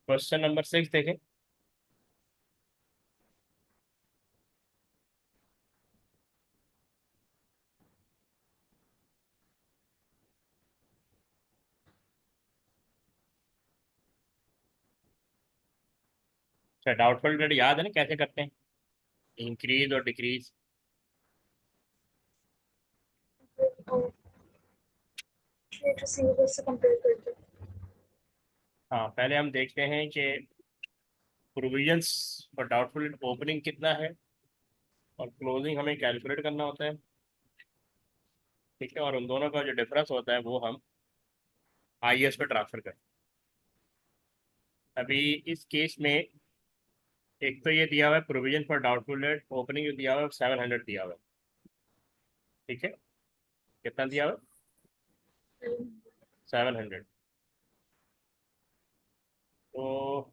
Question number 6 देखें। अच्छा, doubtful debt याद है ना कैसे करते हैं? इंक्रीज और डिक्रीज। और ट्रेड रिसीवेबल से कंपेयर करके। हाँ, पहले हम देखते हैं कि प्रोविजंस फॉर डाउटफुल ओपनिंग कितना है और क्लोजिंग हमें कैलकुलेट करना होता है। ठीक है, और उन दोनों का जो डिफरेंस होता है वो हम आईएस पे ट्रांसफर करते हैं। अभी इस केस में एक तो ये दिया हुआ है provision for doubtful date opening, जो दिया हुआ है 700 दिया हुआ है। ठीक है, कितना दिया हुआ है? 700। तो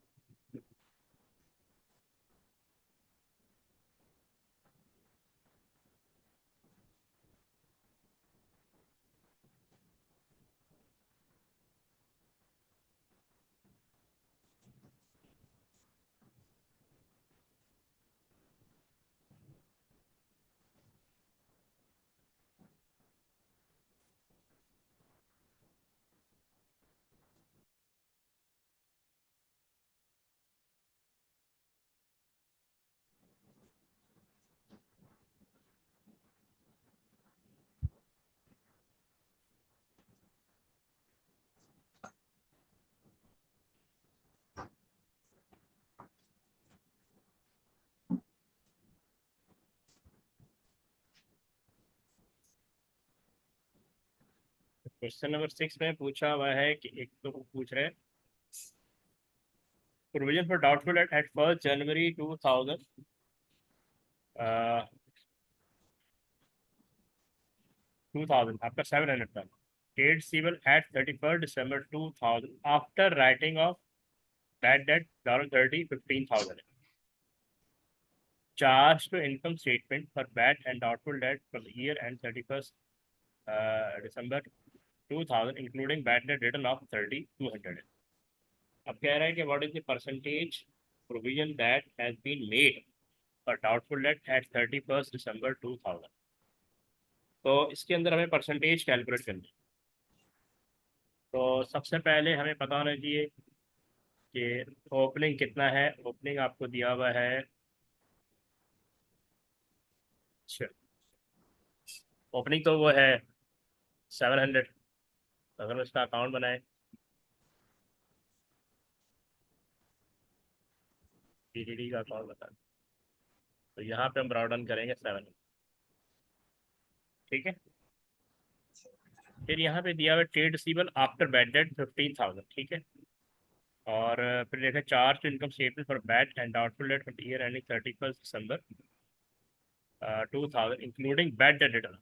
क्वेश्चन नंबर 6 में पूछा हुआ है कि एक तो पूछ रहे हैं provision for doubtful debt at 1 January 2000, 2000 आपका 700 था। Paid civil at 31 December 2000 after writing off bad debt $30 15,000। Charge to income statement for bad and doubtful debt for the year end 31 December 2000 including bad debt return of 30 200। अब कह रहा है कि what is the percentage provision that has been made for doubtful debt eight 31 December 2000। तो इसके अंदर हमें percentage calculate करनी है। तो सबसे पहले हमें पता होना चाहिए कि ओपनिंग कितना है। ओपनिंग आपको दिया हुआ है। अच्छा, ओपनिंग तो वो है 700। अगर हम इसका अकाउंट बनाए, पीडीडी का अकाउंट बता, तो यहाँ पे हम ब्राउड डाउन करेंगे 700। ठीक है, फिर यहाँ पे दिया हुआ trade receivable after bad debt 15,000। ठीक है, और फिर देखा charge to income statement for bad and doubtful debt for the year ending 31 December 2000 including bad debt return.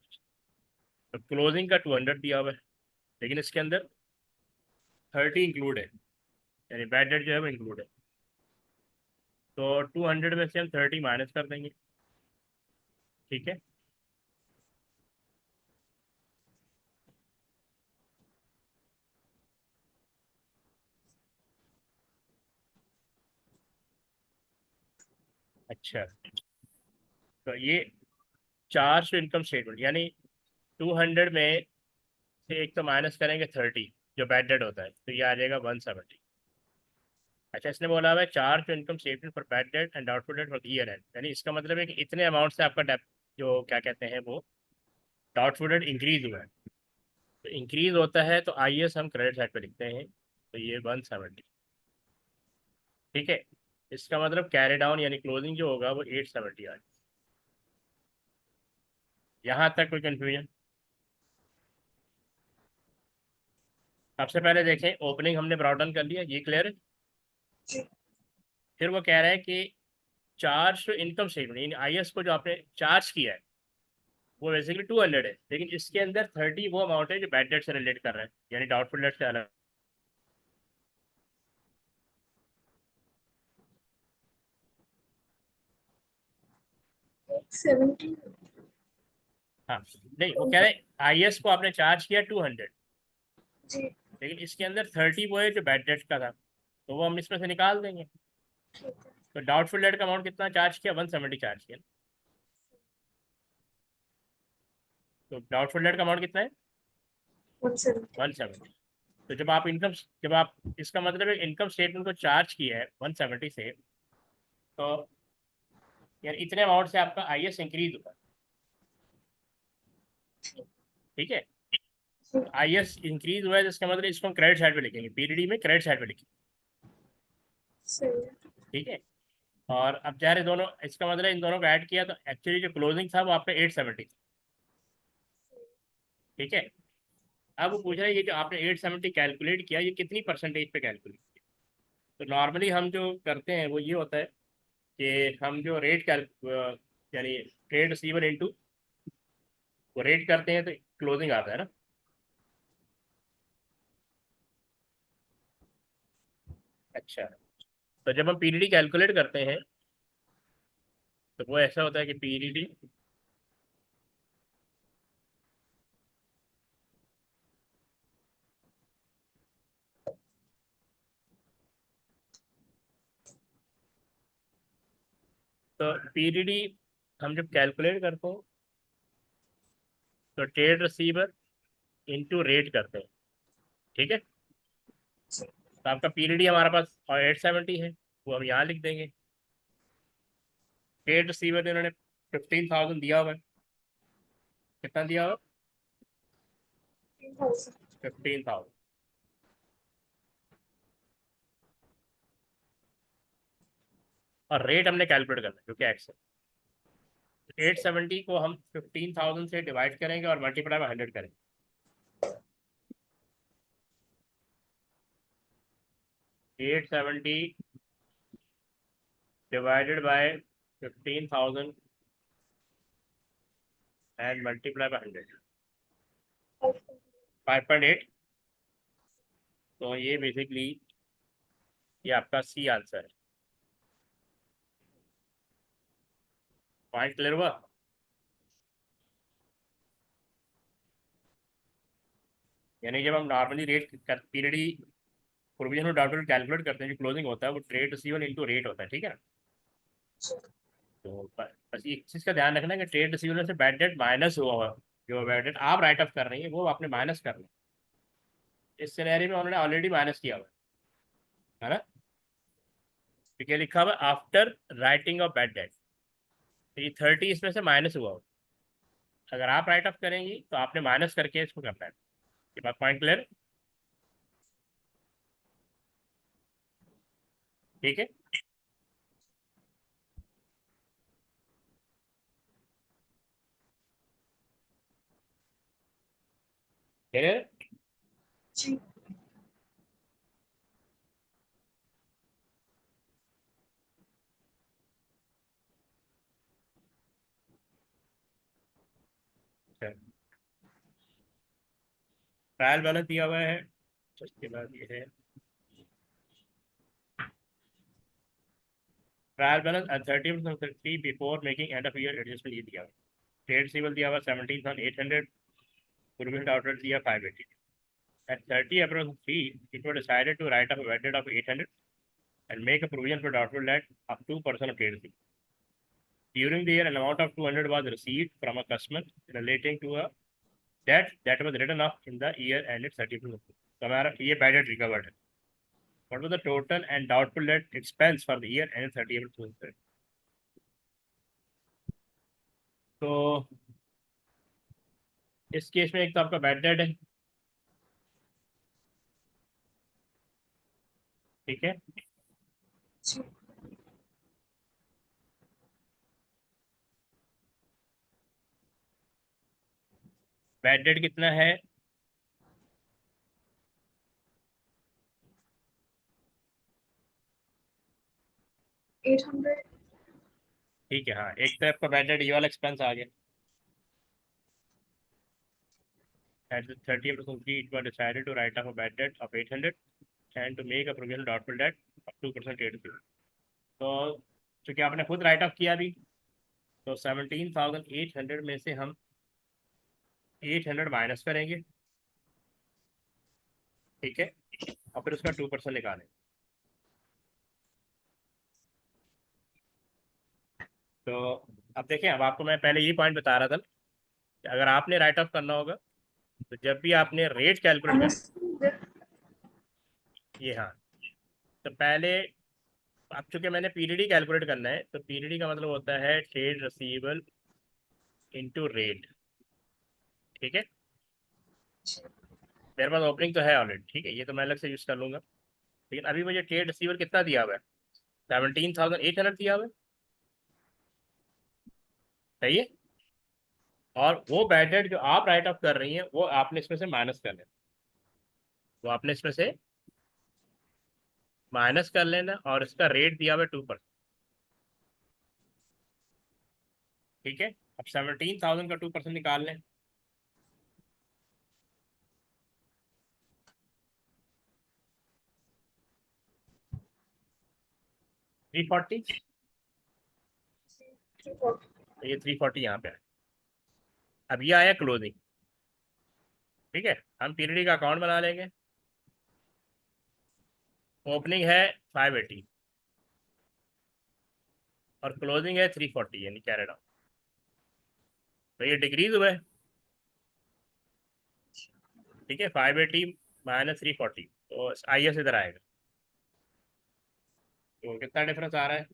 तो क्लोजिंग का 200 दिया हुआ है, लेकिन इसके अंदर 30 इंक्लूड है, यानी बैड डेट जो है वो इंक्लूड है। तो 200 में से हम 30 माइनस कर देंगे। ठीक है, अच्छा, तो ये चार्ज टू इनकम स्टेटमेंट, यानी 200 में से एक तो माइनस करेंगे 30 जो बैड डेट होता है, तो ये आ जाएगा 170। अच्छा, इसने बोला हुआ है charge to income statement for bad debt and doubtful debt for year end, यानी इसका मतलब है कि इतने अमाउंट से आपका डेप जो क्या कहते हैं वो डाउटफुल डेट इंक्रीज हुआ है। तो इंक्रीज होता है तो आईएस हम क्रेडिट साइड पे लिखते हैं, तो ये 170। ठीक है, इसका मतलब कैरी डाउन यानी क्लोजिंग जो होगा वो 870 आ। यहाँ तक कोई कंफ्यूजन? सबसे पहले देखें, ओपनिंग हमने ब्राउट डाउन कर लिया, ये क्लियर है। जी। फिर वो कह रहा है कि चार्ज टू इनकम स्टेटमेंट यानी आईएस को जो आपने चार्ज किया है वो बेसिकली 200 है, लेकिन इसके अंदर 30 वो अमाउंट है जो बैड डेट से रिलेट कर रहा है, यानी डाउटफुल डेट से अलग। 70। हाँ, नहीं, वो कह रहे हैं आईएस को आपने चार्ज किया 200, जी। लेकिन इसके अंदर 30 वो है जो बैड डेट का था। तो वो हम इसमें से निकाल देंगे। ठीक है। तो डाउटफुल डेट का अमाउंट कितना चार्ज किया, 170 चार्ज किया। तो डाउटफुल डेट का अमाउंट कितना है, 170। 170। तो जब आप इसका मतलब है इनकम स्टेटमेंट को चार्ज किया है 170 से, तो यार इतने अमाउंट से आपका IS इंक्रीज हुआ। ठीक है, जी। IS इंक्रीज हुआ है तो इसका मतलब इसको हम क्रेडिट साइड पे लिखेंगे, PDD में क्रेडिट साइड पे लिखेंगे। सही है। ठीक है, और अब जा रहे दोनों, इसका मतलब इन दोनों को ऐड किया तो एक्चुअली जो क्लोजिंग था वो आपका 870 था। ठीक है, अब वो पूछ रहा है ये जो आपने 870 कैलकुलेट किया ये कितनी परसेंटेज पे कैलकुलेट किया। तो नॉर्मली हम जो करते हैं वो ये होता है कि हम जो यानी ट्रेड रिसीवर इनटू वो रेट करते हैं तो क्लोजिंग आता है ना। अच्छा, तो जब हम PDD कैलकुलेट करते हैं तो वो ऐसा होता है कि PDD तो PDD हम जब कैलकुलेट करते हैं तो ट्रेड रिसीवर इनटू रेट करते हैं। ठीक है, जी। तो आपका PDD हमारे पास और 870 है, वो हम यहाँ लिख देंगे। ट्रेड रिसीवर ने उन्होंने 15,000 दिया हुआ है। कितना दिया हुआ, 1000। 15,000। और रेट हमने कैलकुलेट करना है क्योंकि एक्स है। 870 को हम 15,000 से डिवाइड करेंगे और मल्टीप्लाई बाय 100 करेंगे। 870 divided by 15,000 and multiply by 100, 5.8। तो ये बेसिकली ये आपका सी आंसर है। पॉइंट क्लियर हुआ। यानी जब हम नॉर्मली रेट पीरियड प्रोविजन और डाउटफुल कैलकुलेट करते हैं, जो क्लोजिंग होता है वो ट्रेड रिसीवल इनटू रेट होता है। ठीक है ना, तो बस एक चीज़ का ध्यान रखना कि ट्रेड रिसीवल में से बैड डेट माइनस हुआ हुआ, जो बैड डेट आप राइट ऑफ कर रही है वो आपने माइनस करना है। इस सिनेरियो में उन्होंने ऑलरेडी माइनस किया हुआ है ना, क्योंकि लिखा हुआ after writing off bad date, तो ये 30 इसमें से माइनस हुआ होगा। अगर आप राइट ऑफ करेंगी तो आपने माइनस करके इसको करना है। ये बात पॉइंट क्लियर। ठीक है, क्लियर। जी। ट्रायल बैलेंस दिया हुआ है, उसके बाद ये है trial balance at 30 before making end of year adjustment, ये दिया हुआ है। ट्रेड सिबल दिया हुआ 17,800, प्रोविजन आउटलेट दिया 580। At 30 April 3, it was decided to write off a bad debt of 800 and make a provision for doubtful debt of 2% of trade receipt. During the year, an amount of 200 was received from a customer relating to a debt that was written off in the year ended 30 April. तो हमारा ये bad debt recovered है। What was the total and doubtful debt expense for the year ended 30 April 2023? तो इस case में एक तो आपका बैड डेट है। ठीक है, जी। बैड डेट कितना है, 800। ठीक है। हाँ, एक तो आपका बैड डेट ये वाला एक्सपेंस आ गया। At the 30th of June, it was decided to write off a bad debt of 800 and to make a provision of doubtful debt of 2% trade fee। तो चूंकि आपने खुद राइट ऑफ किया अभी, तो 17,800 में से हम 800 माइनस करेंगे। ठीक है, और फिर उसका 2% निकालें। तो अब देखें, अब आपको मैं पहले ये पॉइंट बता रहा था कि अगर आपने राइट ऑफ करना होगा तो जब भी आपने रेट कैलकुलेट करना, ये हाँ, तो पहले, अब चूंकि मैंने पीरियड कैलकुलेट करना है, तो पीरियड का मतलब होता है ट्रेड रिसीवेबल इनटू रेट। ठीक है, मेरे पास ओपनिंग तो है ऑलरेडी, ठीक है, ये तो मैं अलग से यूज कर लूंगा। लेकिन अभी मुझे ट्रेड रिसीवेबल कितना दिया हुआ है? 17,800 दिया हुआ है। सही है। और वो बैड डेट जो आप राइट ऑफ कर रही हैं वो आपने इसमें से माइनस कर लेना, वो आपने इसमें से माइनस कर लेना, और इसका रेट दिया हुआ है 2%। ठीक है, अब 17,000 का 2% निकाल लें। 340, तो ये 340 यहाँ पे है। अब ये आया क्लोजिंग। ठीक है, हम पीरियड का अकाउंट बना लेंगे। ओपनिंग है 580 और क्लोजिंग है 340, यानी कैरेट ऑन। तो ये डिक्रीज हुआ है। ठीक है, 580 माइनस 340, तो आई एस इधर आएगा। तो कितना डिफरेंस आ रहा है?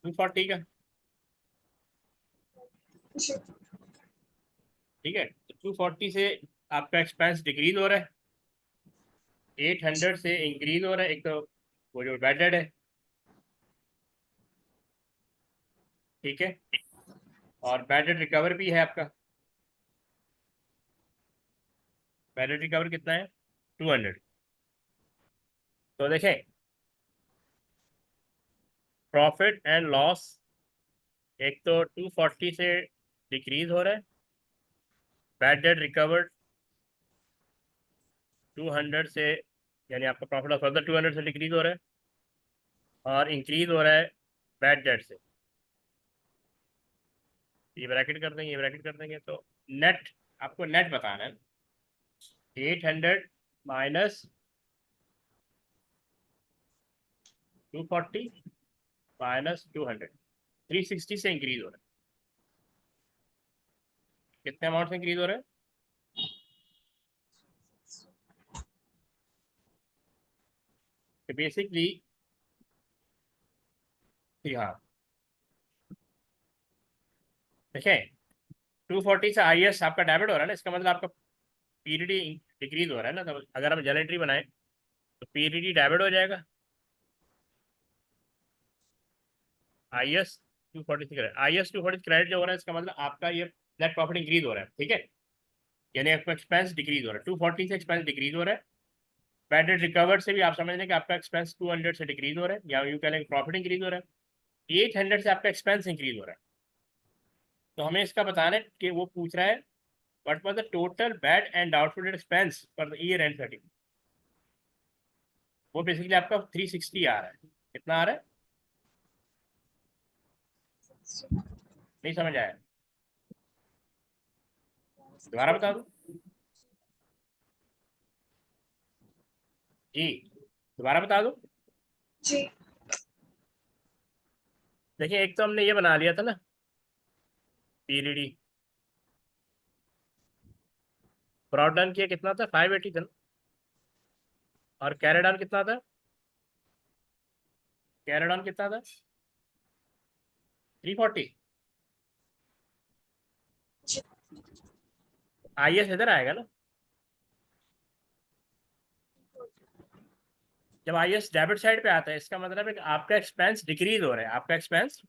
240 का। ठीक है, तो 240 से आपका एक्सपेंस डिक्रीज हो रहा है, 800 से इंक्रीज हो रहा है। एक तो वो जो बैड डेट है, ठीक है, और बैड डेट रिकवर भी है आपका। बैड डेट रिकवर कितना है? 200। तो देखें, प्रॉफिट एंड लॉस एक तो 240 से डिक्रीज हो रहा है, बैड डेट रिकवर्ड 200 से, यानी आपका प्रॉफिट लॉस फर्दर 200 से डिक्रीज हो रहा है, और इंक्रीज हो रहा है बैड डेट से। ये ब्रैकेट कर देंगे, ये ब्रैकेट कर देंगे, तो नेट, आपको नेट बताना है। 800 माइनस 240 माइनस 200, 360 से इंक्रीज हो रहा है। कितने अमाउंट से इंक्रीज हो रहा है? तो बेसिकली, हाँ, देखें, 240 से आई एस आपका डेबिट हो रहा है ना, इसका मतलब आपका पीरियड डिक्रीज हो रहा है ना। तो अगर हम जर्नल एंट्री बनाए तो पीरियड डेबिट हो जाएगा, आई एस 240 से आई एस 240 क्रेडिट जो हो रहा है, इसका मतलब आपका ये नेट प्रॉफिट इंक्रीज हो रहा है। ठीक है, यानी आपका एक्सपेंस डिक्रीज हो रहा है, 240 से एक्सपेंस डिक्रीज हो रहा है। बैड डेट रिकवर्ड से भी आप समझ लें कि आपका एक्सपेंस 200 से डिक्रीज हो रहा है, या यूँ कह लें प्रॉफिट इंक्रीज हो रहा है। 800 से आपका एक्सपेंस इंक्रीज हो रहा है। तो हमें इसका बताना है कि वो पूछ रहा है what was the total bad and doubtful expense for the year and 30। वो बेसिकली आपका 360 आ रहा है। कितना आ रहा है? नहीं समझ आया? दोबारा बता दो जी, दोबारा बता दो। जी। देखिए, एक तो हमने ये बना लिया था ना, पीरियड ब्रॉड डाउन किया, कितना था? 580 था ना? और कैरी डाउन कितना था? कैरी डाउन कितना था? 340। आई एस इधर आएगा ना। जब आई एस डेबिट साइड पे आता है, इसका मतलब है कि आपका एक्सपेंस डिक्रीज हो रहा है, आपका एक्सपेंस।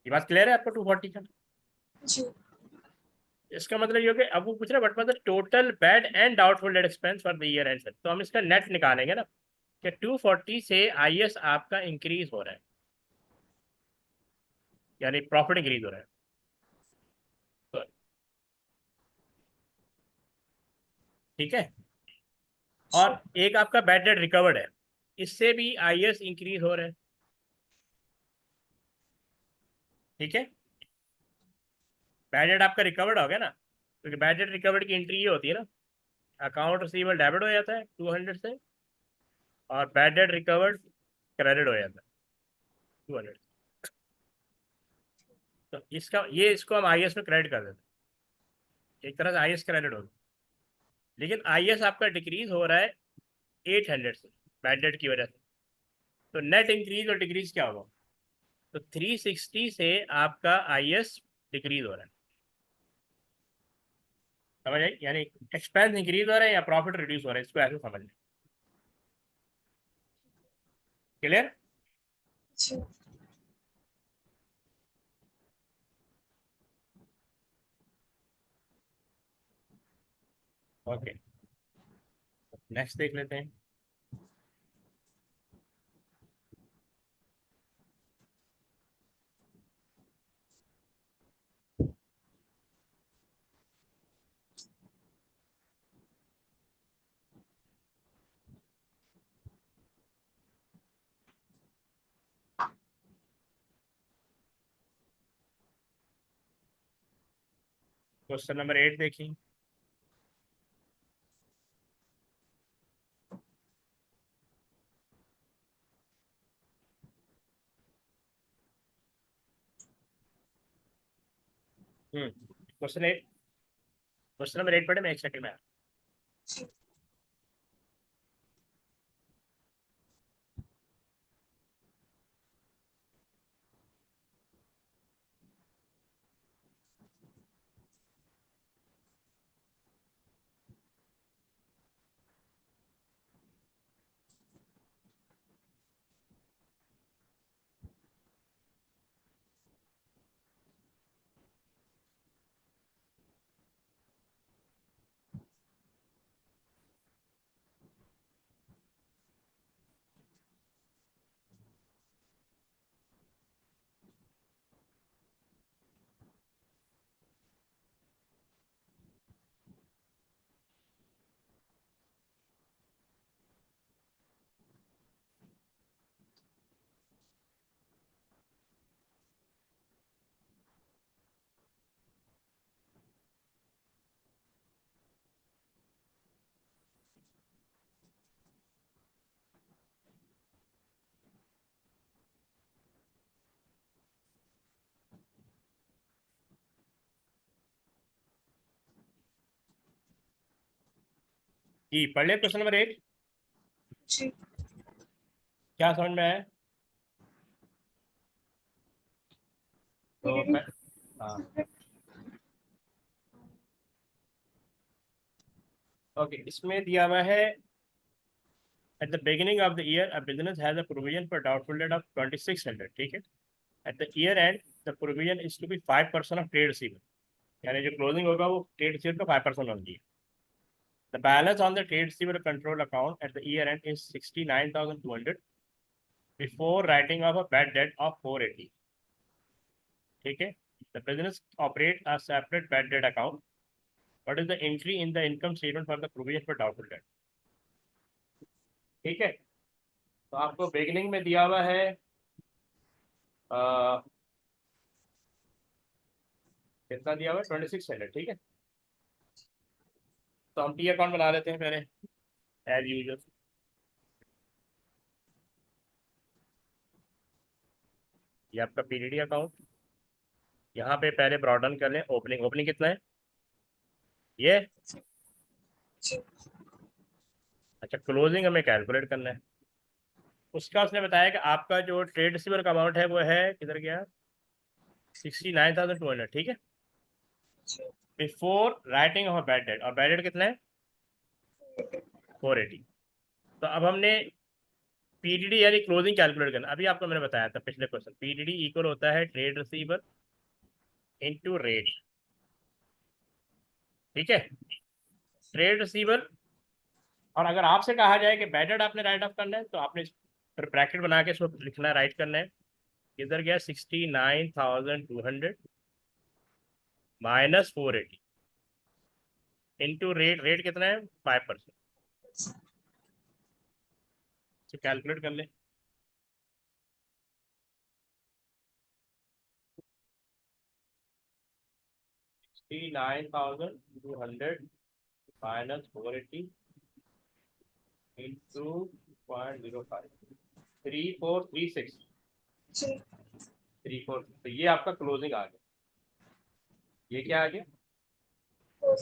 ये बात क्लियर है आपको 240 का? जी। इसका मतलब ये हो कि अब वो पूछ रहा है what was the total bad and doubtful date expense for the year and. तो हम इसका नेट निकालेंगे ना, कि 240 से आई एस आपका इंक्रीज हो रहा है, यानी प्रॉफिट इंक्रीज हो रहा है। तो ठीक है, और एक आपका बैड डेट रिकवर्ड है, इससे भी आई एस इंक्रीज हो रहा है। ठीक है, बैड डेट आपका रिकवर्ड हो गया ना, क्योंकि बैड डेट रिकवर्ड की एंट्री ये होती है ना, अकाउंट रिसीवेबल डेबिट हो जाता है 200 से, और बैड डेट रिकवर्ड क्रेडिट हो जाता है 200। तो इसको हम आई एस में क्रेडिट कर देते हैं, एक तरह से आई एस क्रेडिट होगा। लेकिन आई एस आपका डिक्रीज हो रहा है 800 से बैड डेट की वजह से। तो नेट इंक्रीज और डिक्रीज क्या होगा? तो 360 से आपका आई एस डिक्रीज हो रहा है, समझ आई? यानी एक्सपेंस इंक्रीज हो रहा है या प्रॉफिट रिड्यूस हो रहा है, इसको ऐसे समझ लें। क्लियर? जी ओके, नेक्स्ट देख लेते हैं। क्वेश्चन नंबर 8 देखिए। क्वेश्चन नंबर 8 पढ़े, मैं एक सेकंड में जी जी पढ़ ले क्वेश्चन नंबर 8। जी क्या समझ में आया? तो पीरियड हाँ, ओके, इसमें दिया हुआ है at the beginning of the year a business has a provision for doubtful debt of 2600, ठीक है। at the year end the provision is to be 5% of trade receivable, यानी जो क्लोजिंग होगा वो ट्रेड रिसीवेबल का 5% होना चाहिए। the balance on the trade receivable control account at the year end is 69,200 before writing off a bad debt of 480, ठीक है। the business operate a separate bad debt account. what is the entry in the income statement for the provision for doubtful debt? ठीक है, तो आपको beginning में दिया हुआ है कितना दिया हुआ है, 2600, ठीक है। तो हम टी अकाउंट बना लेते हैं पहले, एज यूजल। ये आपका पीडीडी अकाउंट, यहाँ पे पहले ब्रॉडन कर लें। ओपनिंग ओपनिंग कितना है ये? जी अच्छा, क्लोजिंग हमें कैलकुलेट करना है। उसका उसने बताया कि आपका जो ट्रेड रिसीवर का अमाउंट है वो है, किधर गया, 69,200, ठीक है। जी before writing off bad debt, और बैड डेट कितना है, 480। तो अब हमने पीडीडी यानी क्लोजिंग कैलकुलेट करना। अभी आपको मैंने बताया था पिछले क्वेश्चन, पीडीडी इक्वल होता है ट्रेड रिसीवर इनटू रेट, ठीक है। ट्रेड रिसीवर, और अगर आपसे कहा जाए कि बैड डेट आपने राइट ऑफ करना है, तो आपने फिर ब्रैकेट बना के इसको लिखना है, राइट करना है। इधर गया 69,200 माइनस 480 इंटू रेट, रेट कितना है 5%। तो कैलकुलेट कर ले। 69,200 माइनस 480 इंटू 0.05 3436 जी 34, तो ये आपका क्लोजिंग आ गया। ये क्या आ गया? हो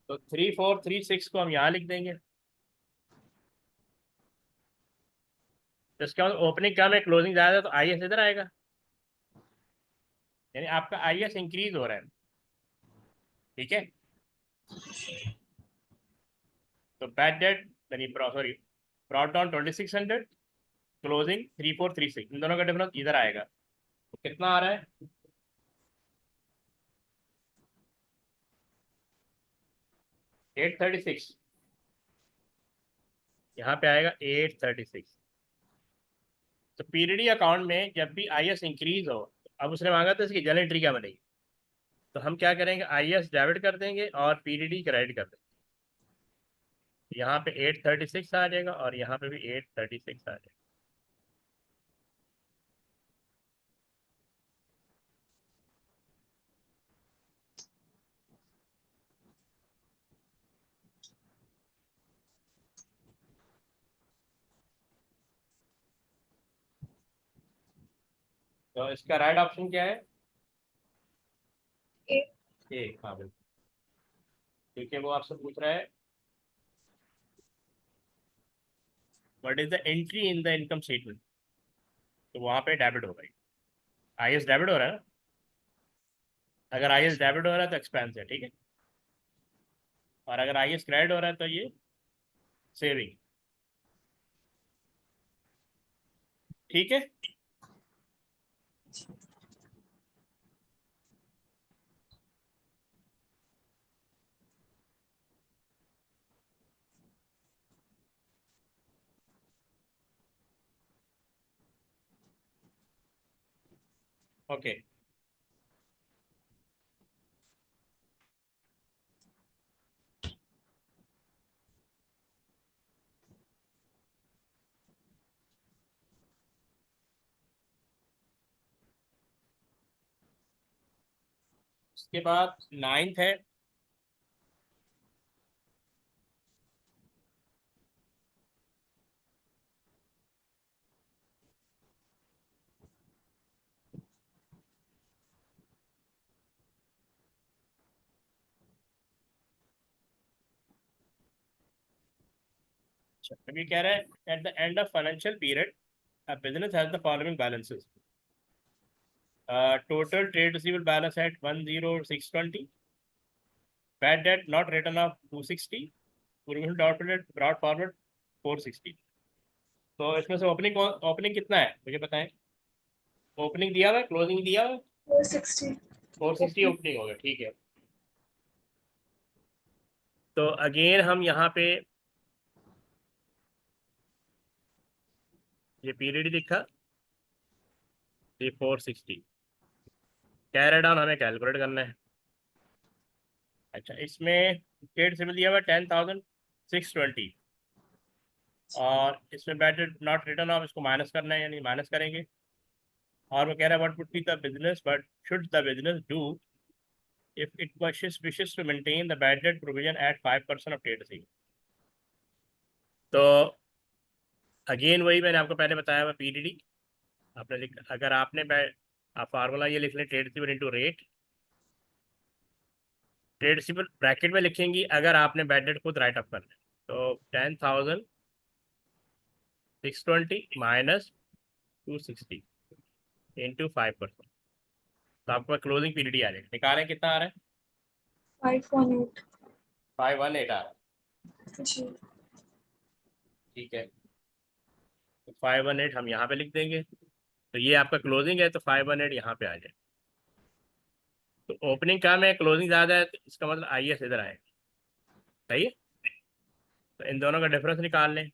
तो 3436 को हम यहाँ लिख देंगे। तो इसका मतलब ओपनिंग कम है, क्लोजिंग ज़्यादा है, तो आई एस इधर आएगा, यानी आपका आई एस इंक्रीज हो रहा है। ठीक है, तो बैड डेट यानी सॉरी ब्रॉट डाउन 2600, क्लोजिंग 3436, इन दोनों का डिफरेंस इधर आएगा। तो कितना आ रहा है? 836, यहाँ पे आएगा 836। तो पीरियडी अकाउंट में जब भी आई एस इंक्रीज हो, अब उसने मांगा था इसकी जर्नल एंट्री क्या बनेगी, तो हम क्या करेंगे, आई एस डेबिट कर देंगे और पीरियडी क्रेडिट कर देंगे। यहाँ पे 836 आ जाएगा और यहाँ पे भी 836 आ जाएगा। तो इसका राइट ऑप्शन क्या है? ए ए, हाँ बिल्कुल, क्योंकि वो आपसे पूछ रहा है what is the entry in the income statement, तो वहाँ पे डेबिट होगा। आई एस डेबिट हो रहा है ना, अगर आई एस डेबिट हो रहा है तो एक्सपेंस है, ठीक है, और अगर आई एस क्रेडिट हो रहा है तो ये सेविंग। ठीक है, ओके। उसके बाद नाइन्थ है, अभी कह रहा है at the end of financial period a business has the following balances: total trade receivable balance at 10620, bad debt not written off 260, provision doubtful brought forward 460। तो इसमें से ओपनिंग ओपनिंग कितना है मुझे बताएं? ओपनिंग दिया हुआ है, क्लोजिंग दिया हुआ है? 460 460 ओपनिंग हो गया, ठीक है। तो अगेन हम यहाँ पे ये पीरियड लिखा, ये 460, कैरी डाउन हमें कैलकुलेट करना है। अच्छा, इसमें ट्रेड सिबिल दिया हुआ है 10,620, और इसमें बैड नॉट रिटर्न ऑफ इसको माइनस करना है, यानी माइनस करेंगे। और वो कह रहा है what would be the business, but should the business do if it wishes to maintain the bad debt provision at 5% of trade receipt। तो अगेन वही मैंने आपको पहले बताया हुआ पीडीडी, आपने अगर आपने आप फार्मूला ये लिख लें, trade receivable into rate. Trade receivable bracket में लिखेंगी अगर आपने बैड डेट खुद राइट अप करना है, तो 10,620 माइनस 260 इंटू 5%, तो आपका क्लोजिंग पीरियड ही आ जाएगा। निकालें कितना आ रहा है? 518 518 आ रहा है, जी ठीक है। तो 518 हम यहाँ पे लिख देंगे, तो ये आपका क्लोजिंग है, तो 518 यहाँ पे आ जाए। तो ओपनिंग कम है, क्लोजिंग ज़्यादा है, तो इसका मतलब आई एस इधर आएगा, सही है। तो इन दोनों का डिफरेंस निकाल लें।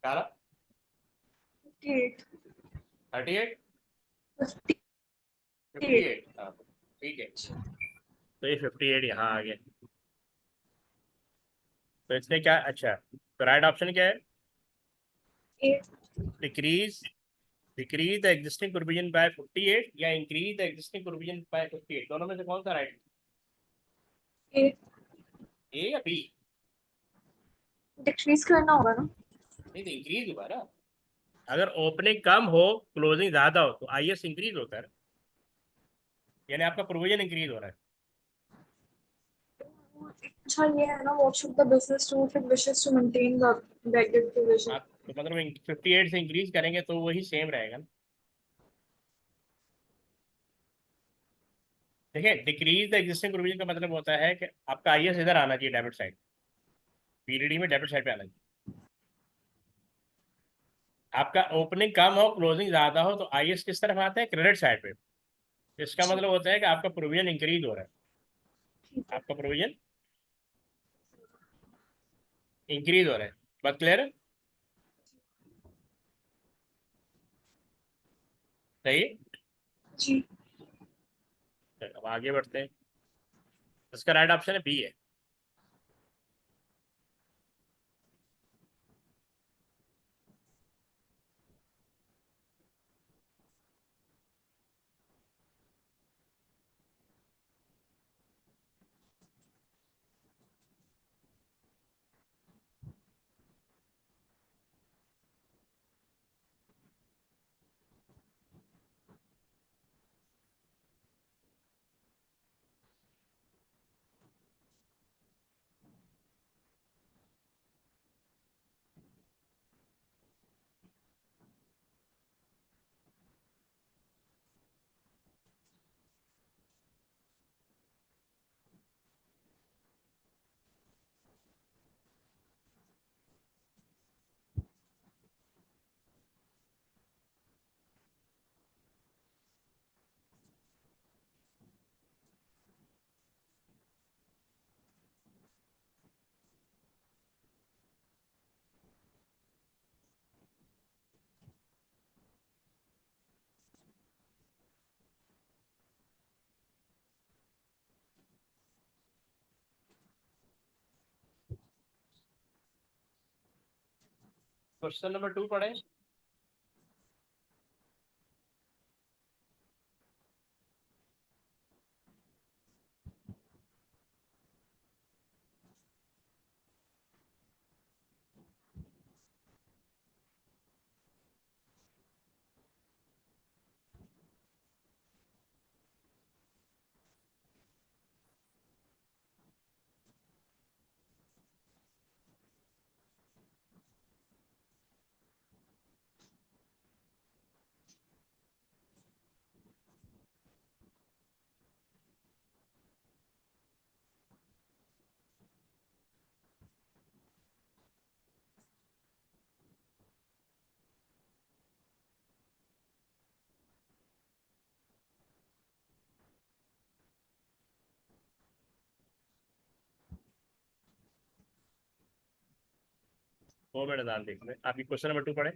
निकाला 58 38 58 58, हाँ ठीक है। तो ये 58 यहाँ आ गया। तो इसने क्या, अच्छा तो राइट ऑप्शन क्या है? 8. Decrease decrease the existing provision by 58 या increase the existing provision by 58, दोनों में से कौन सा राइट? 8. ए या बी? डिक्रीज करना होगा ना? नहीं तो इंक्रीज हुआ ना। अगर ओपनिंग कम हो क्लोजिंग ज्यादा हो तो आईएस इंक्रीज होता है, यानी आपका प्रोविजन इंक्रीज हो रहा है। अच्छा ये है ना, what should the business do if it wishes to maintain the backdated provision? आप तो मतलब 58 से इंक्रीज करेंगे तो वही सेम रहेगा ना। देखिए डिक्रीज द एग्जिस्टिंग प्रोविजन का मतलब होता है कि आपका आईएस इधर आना चाहिए, डेबिट साइड, पीडीडी में डेबिट साइड पे आना चाहिए। आपका ओपनिंग कम हो क्लोजिंग ज्यादा हो तो आईएस किस तरफ आता है? क्रेडिट साइड पे। इसका जी, मतलब होता है कि आपका प्रोविजन इंक्रीज हो रहा है, ठीक है। आपका प्रोविजन इंक्रीज हो रहा है। बात क्लियर है? सही। जी। अब आगे बढ़ते हैं। इसका राइट ऑप्शन है बी है। क्वेश्चन नंबर 2 पढ़े। वो मैंने नाम देख लें, आपकी क्वेश्चन नंबर 2 पढ़े।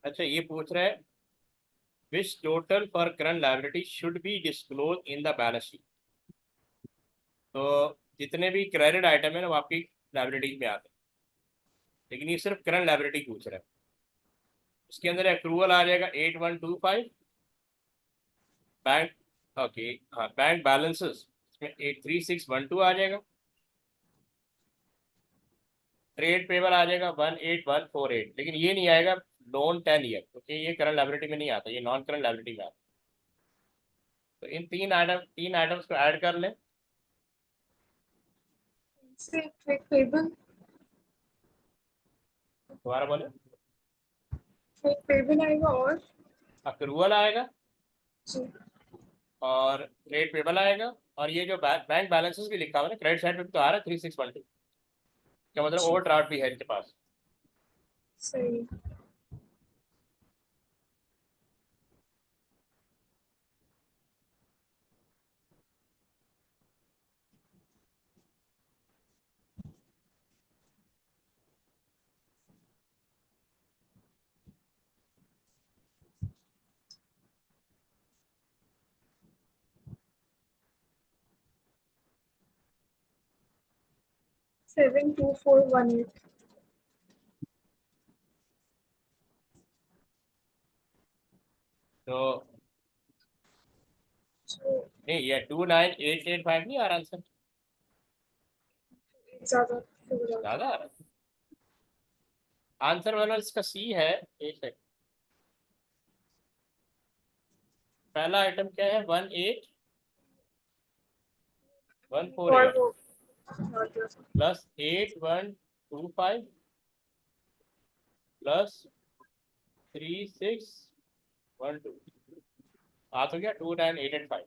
अच्छा ये पूछ रहा है which total for current liability should be disclose in the balance sheet. तो जितने भी क्रेडिट आइटम है ना वो आपकी लायबिलिटीज में आते हैं, लेकिन ये सिर्फ करंट लायबिलिटी पूछ रहा है। इसके अंदर अक्रूवल आ जाएगा 8125, बैंक, ओके हाँ बैंक बैलेंसेस इसमें 83612 आ जाएगा। ट्रेड पेबल आ जाएगा 18148, लेकिन ये नहीं आएगा लोन 10 ईयर, क्योंकि ये करंट लायबिलिटी में नहीं आता, ये नॉन करंट लायबिलिटी में आता। तो इन तीन आइटम्स को ऐड कर लें। से ट्रेड पेबल, दोबारा बोले। ट्रेड पेबल आएगा और अक्रूवल आएगा जी और ट्रेड पेबल आएगा, और ये जो बैंक बैलेंसेस भी लिखा हुआ है ना क्रेडिट साइड पे भी तो आ रहा है 3612, क्या मतलब जी ओवरड्राफ्ट भी है इनके पास। सही। 72418। तो जो नहीं, ये 29885 नहीं आ रहा आंसर, ज्यादा फिगर आ ज्यादा आ रहा है। आंसर वाला इसका सी है। एक सेकंड, पहला आइटम क्या है, 18148 और वो और क्या था? प्लस 8125 प्लस 3612, आ तो गया 29885।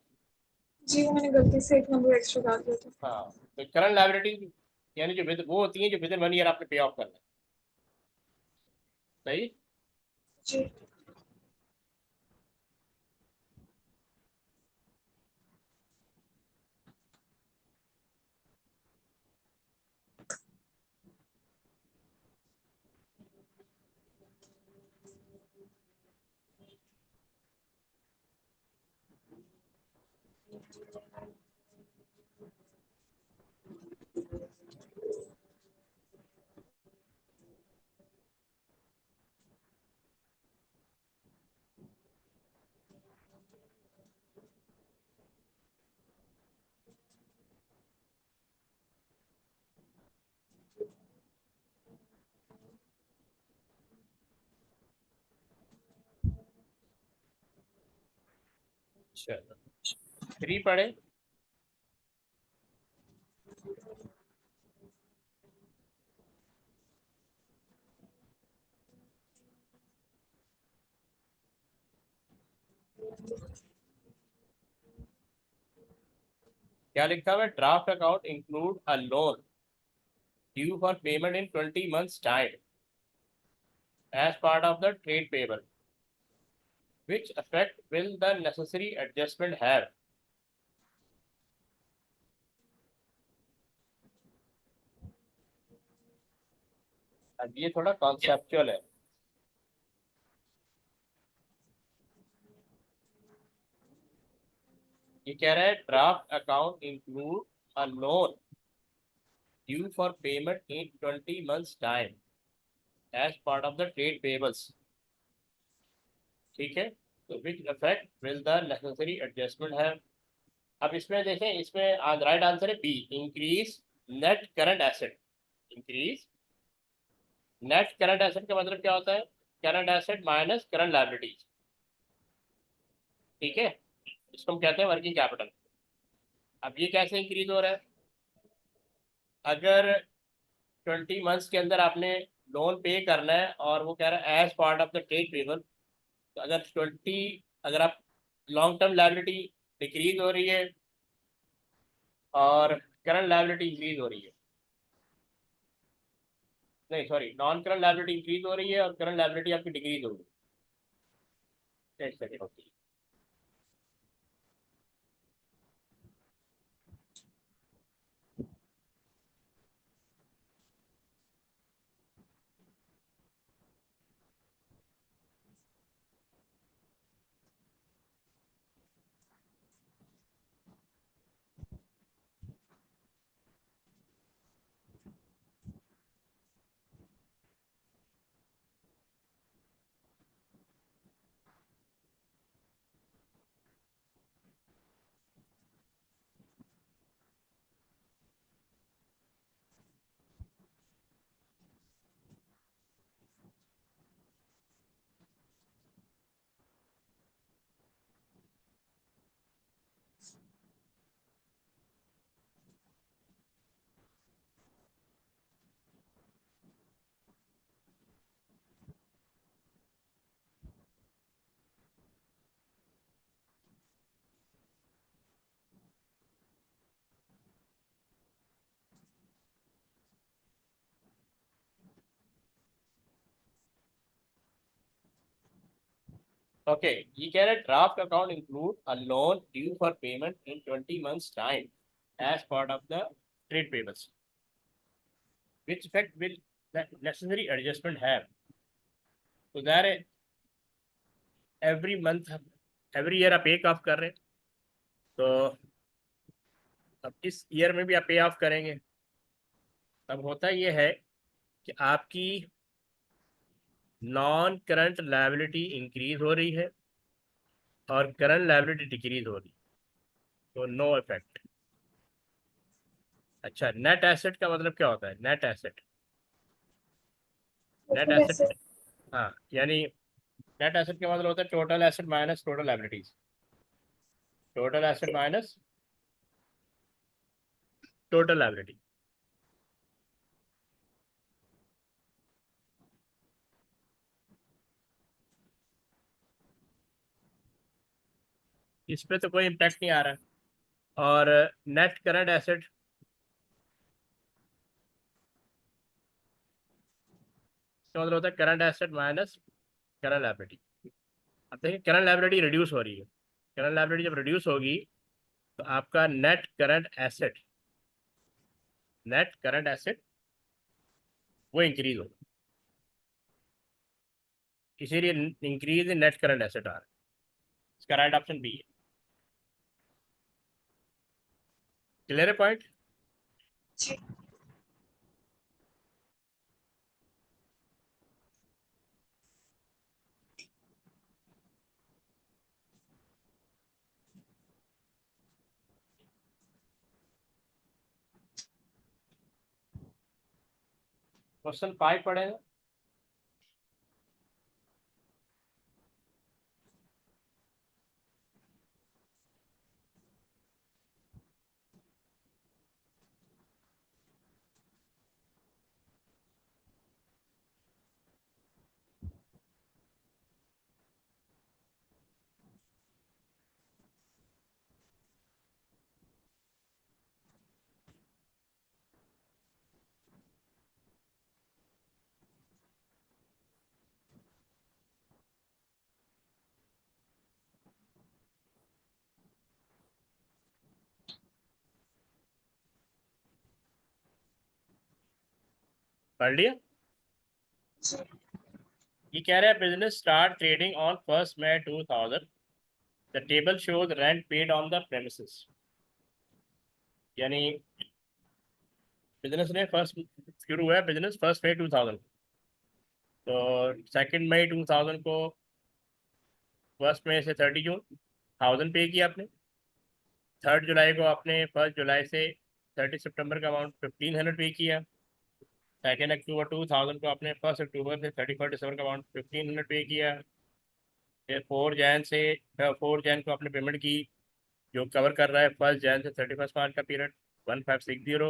जी वो मैंने गलती से एक नंबर एक्स्ट्रा डाल दिया था। हाँ, तो करंट लायबिलिटी यानी जो वो होती है जो विद इन 1 ईयर आपने पे ऑफ करना है। सही। जी। चलो 3 पढ़े। क्या लिखा हुआ है, draft account include a loan due for payment in 20 months time as part of the trade payable, which effect will the necessary adjustment have। अब ये थोड़ा कॉन्सेप्चुअल है। ये कह रहा है draft account include a loan due for payment in 20 months time as part of the trade payables. ठीक है, तो which effect will the necessary adjustment है। अब इसमें देखें, इसमें राइट आंसर है B, increase net current asset. Increase net current asset का मतलब क्या होता है, current asset minus current liabilities. ठीक है, इसको हम कहते हैं वर्किंग कैपिटल। अब ये कैसे इंक्रीज हो रहा है, अगर 20 months के अंदर आपने लोन पे करना है और वो कह रहा है as part of the trade payable, तो अगर आप लॉन्ग टर्म लायबिलिटी डिक्रीज हो रही है और करंट लायबिलिटी इंक्रीज हो रही है, नहीं sorry, non current liability increase हो रही है और करंट लायबिलिटी आपकी डिक्रीज हो रही है। एक सेकेंड होती है। ओके, ये कह रहे हैं draft account include a loan due for payment in 20 months time as part of the trade payables, which effect will the necessary adjustment have? तो that every month every year आप pay of कर रहे हैं, तो अब इस year में भी आप पे ऑफ करेंगे। तब होता ये है कि आपकी नॉन करंट लायबिलिटी इंक्रीज हो रही है और करंट लायबिलिटी डिक्रीज हो रही है, तो नो इफेक्ट। अच्छा, नेट एसेट का मतलब क्या होता है? नेट एसेट, नेट मतलब ऐसे एसेट, हाँ यानी नेट एसेट का मतलब होता है total asset minus total liabilities, total asset minus total liability. इस पे तो कोई इम्पैक्ट नहीं आ रहा है। और नेट करंट एसेट का मतलब होता है current asset minus current liability. अब देखिए करंट लायबिलिटी रिड्यूस हो रही है, करंट लायबिलिटी जब रिड्यूस होगी तो आपका net current asset, net current asset वो इंक्रीज होगा, इसीलिए increase in net current asset आ रहा है। इसका राइट ऑप्शन बी है। क्लियर है पॉइंट? जी। क्वेश्चन 5 पढ़ेगा। पढ़ लिया? ये कह रहे हैं business start trading on 1 May 2000, the table shows rent paid on the premises. यानी बिजनेस ने फर्स्ट शुरू हुआ है बिजनेस 1 May 2000, तो 2 May 2000 को 1 May से 30 जून 1000 पे किया आपने, 3 जुलाई को आपने 1 जुलाई से 30 सितंबर का अमाउंट 1500 पे किया, 2 October 2000 को आपने 1 अक्टूबर से 31 दिसंबर का अमाउंट 1500 पे किया, फिर 4 जैन से 4 जैन को आपने पेमेंट की जो कवर कर रहा है 1 जैन से 31 मार्च का पीरियड 1560।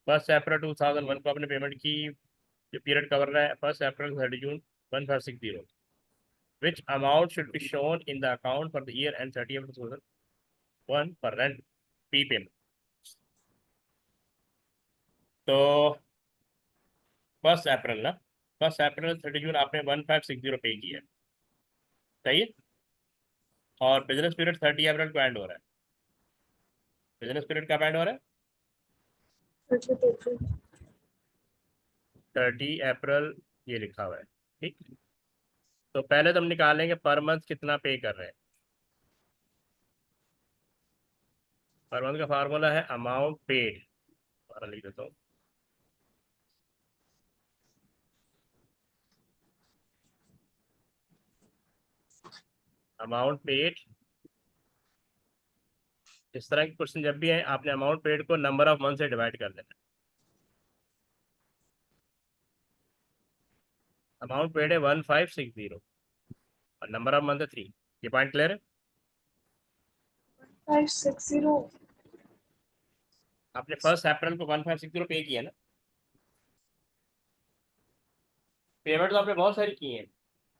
1 अप्रैल 2001 को आपने पेमेंट की जो पीरियड कवर रहा है 1 अप्रैल 30 जून 1560, which amount should be shown in the account for the year and 30th of 2001 for rent fee payment? तो 1 अप्रैल ना, 1 अप्रैल 30 जून आपने 1560 पे किया, सही है। और बिजनेस पीरियड 30 अप्रैल को एंड हो रहा है, बिजनेस पीरियड कब एंड हो रहा है? 30 अप्रैल, ये लिखा हुआ है, ठीक। तो पहले तो हम निकालेंगे पर मंथ कितना पे कर रहे हैं। पर मंथ का फार्मूला है अमाउंट पेड, और लिख देता हूँ अमाउंट पेड। इस तरह के क्वेश्चन जब भी है आपने अमाउंट पेड को नंबर ऑफ मंथ से डिवाइड कर देना। अमाउंट पेड है 1560 और नंबर ऑफ मंथ है 3। ये पॉइंट क्लियर है? 560। आपने 1 अप्रैल को 1560 पे किया ना, पेमेंट तो आपने बहुत सारी की है,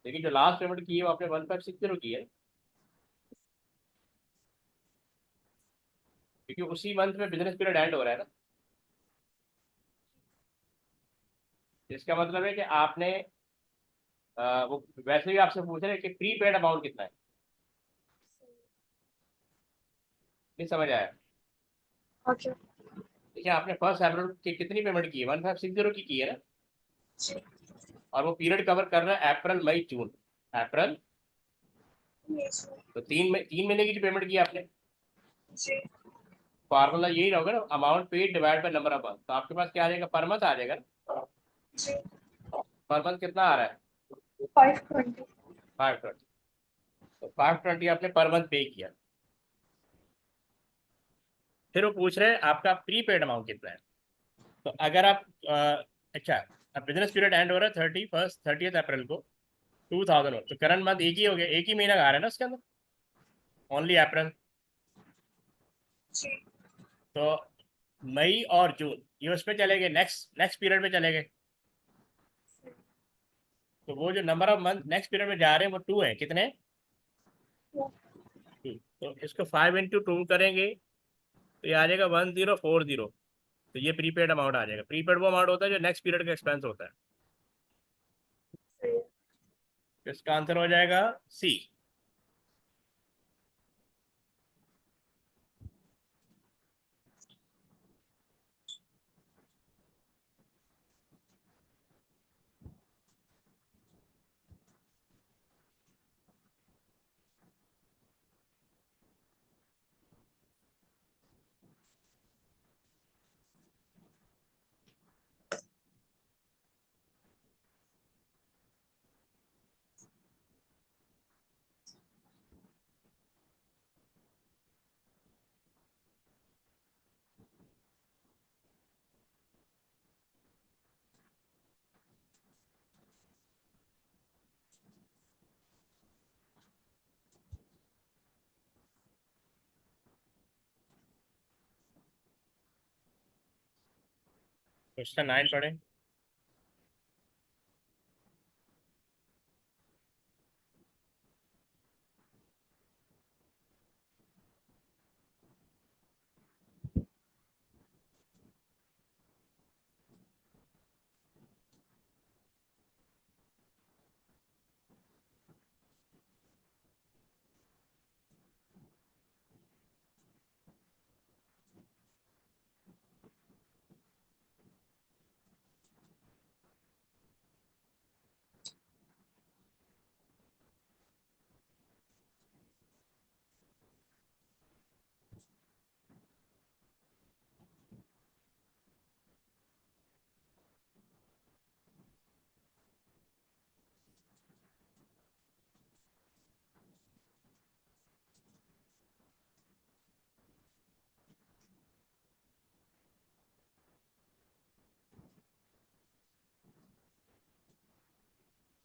लेकिन जो लास्ट पेमेंट की है वो आपने 1560 की है, क्योंकि उसी मंथ में बिजनेस पीरियड एंड हो रहा है ना। इसका मतलब है कि आपने वो वैसे भी आपसे पूछ रहे हैं कि प्री पेड अमाउंट कितना है। नहीं समझ आया। ओके। देखिए आपने फर्स्ट अप्रैल की कितनी पेमेंट की है, 1560 की है ना। जी। और वो पीरियड कवर कर रहा है अप्रैल मई जून। अप्रैल, यस। तो 3 महीने की जो पेमेंट की आपने। जी। फार्मूला यही होगा ना, amount paid divide by number of month. तो आपके पास क्या आ जाएगा, पर मंथ आ जाएगा ना। जी। पर मंथ कितना आ रहा है, 520। 520। तो 520 आपने पर मंथ पे किया। फिर वो पूछ रहे हैं आपका प्री पेड अमाउंट कितना है। तो अगर आप अच्छा, अब बिजनेस पीरियड एंड हो रहा है 30 अप्रैल को 2000 हो, तो करंट मंथ एक ही हो गया, एक ही महीना आ रहा है ना उसके अंदर, ओनली अप्रैल। जी। तो मई और जून ये उसमें चले गए, नेक्स्ट नेक्स्ट पीरियड में चले गए। तो वो जो number of month next period में जा रहे हैं वो 2 है, कितने, 2। तो इसको 5 into 2 करेंगे तो ये आ जाएगा 1040। तो ये प्रीपेड अमाउंट आ जाएगा। प्रीपेड वो अमाउंट होता है जो नेक्स्ट पीरियड का एक्सपेंस होता है। सही है। तो इसका आंसर हो जाएगा सी। क्वेश्चन 9 पढ़े।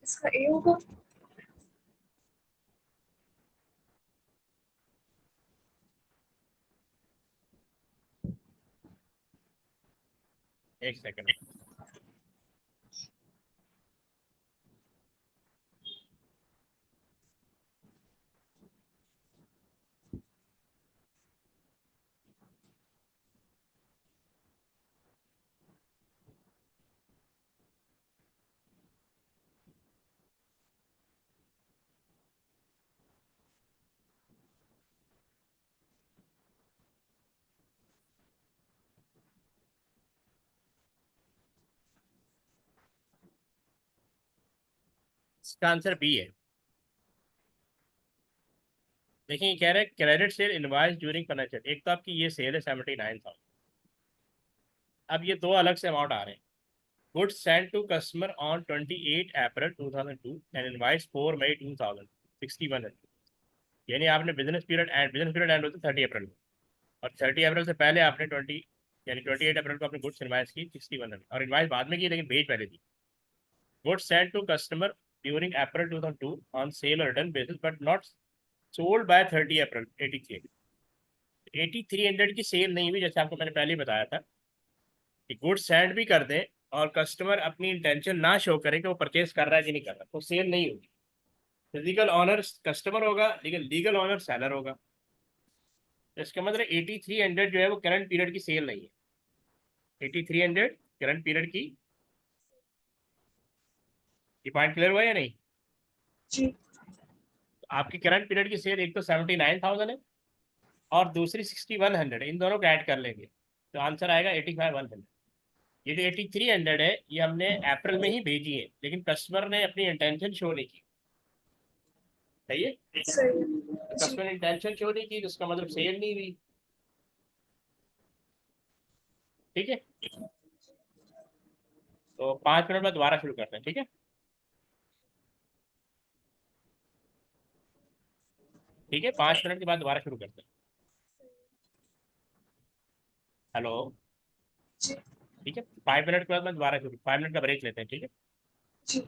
इसका ए होगा। एक सेकंड। इसका आंसर बी है। देखिए ये कह रहे हैं credit sale invoice during financial. एक तो आपकी ये सेल है 79,000। अब ये दो अलग से अमाउंट आ रहे हैं। Goods send to customer on 28 April 2002 and invoice 4 May 2000 61। यानी आपने बिजनेस पीरियड एंड होता है 30 अप्रैल को, और 30 अप्रैल से पहले आपने 28 अप्रैल को अपने गुड्स इनवाइस की 61, और इनवाइस बाद में की लेकिन भेज पहले दी। Goods send to customer during April 2002 on sale और return basis but not sold by 30 April 83। 8300 की सेल नहीं हुई, जैसे आपको मैंने पहले ही बताया था कि गुड्स सेंड भी कर दें और कस्टमर अपनी इंटेंशन ना शो करे कि वो परचेज कर रहा है कि नहीं कर रहा, तो सेल नहीं होगी। फिजिकल ऑनर कस्टमर होगा लेकिन लीगल ऑनर सेलर होगा। तो इसका मतलब 8300 जो है वो करंट पीरियड की सेल नहीं है। 8300 करंट पीरियड की। ये पॉइंट क्लियर हुआ या नहीं। जी। तो आपकी करंट पीरियड की सेल एक तो 79,000 है और दूसरी 6100, इन दोनों को ऐड कर लेंगे तो आंसर आएगा 85,100। ये जो 8300 है ये हमने अप्रैल में ही भेजी है, लेकिन कस्टमर ने अपनी इंटेंशन शो नहीं की। सही है। सही है। जी। कस्टमर ने इंटेंशन शो नहीं की तो उसका मतलब सेल नहीं हुई। ठीक है, तो 5 मिनट बाद दोबारा शुरू करते हैं। ठीक है, ठीक है, 5 मिनट के बाद दोबारा शुरू करते हैं। हेलो। जी। ठीक है, 5 मिनट के बाद मैं दोबारा शुरू, 5 मिनट का ब्रेक लेते हैं। ठीक है। जी।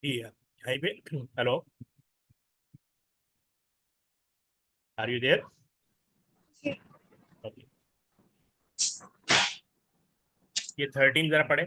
यहीं पे हेलो, आर यू देयर? जी। ओके, ये 13 जरा पढ़े।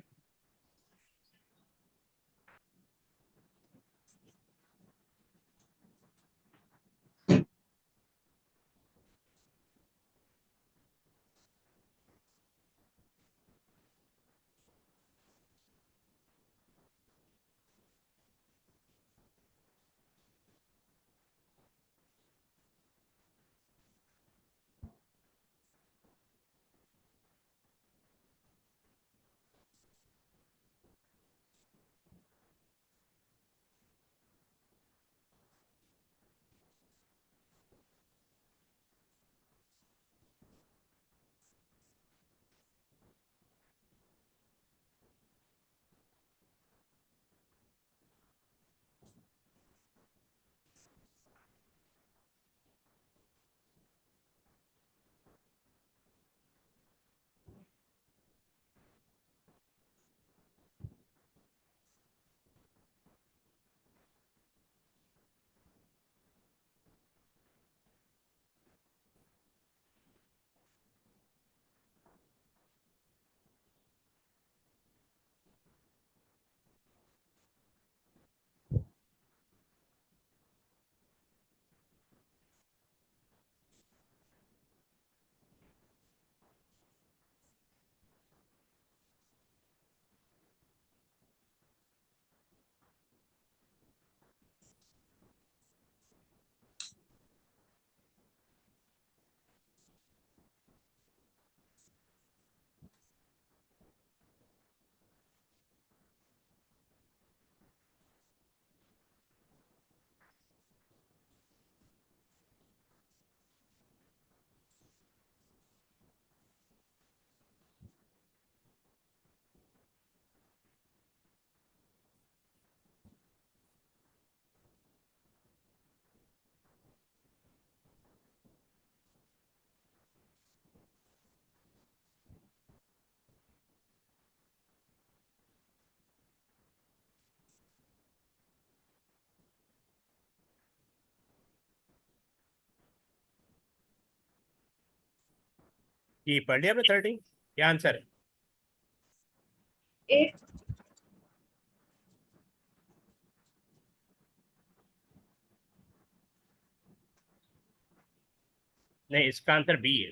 ये पढ़ लिया आपने 13? क्या आंसर है? एक नहीं, इसका आंसर बी है।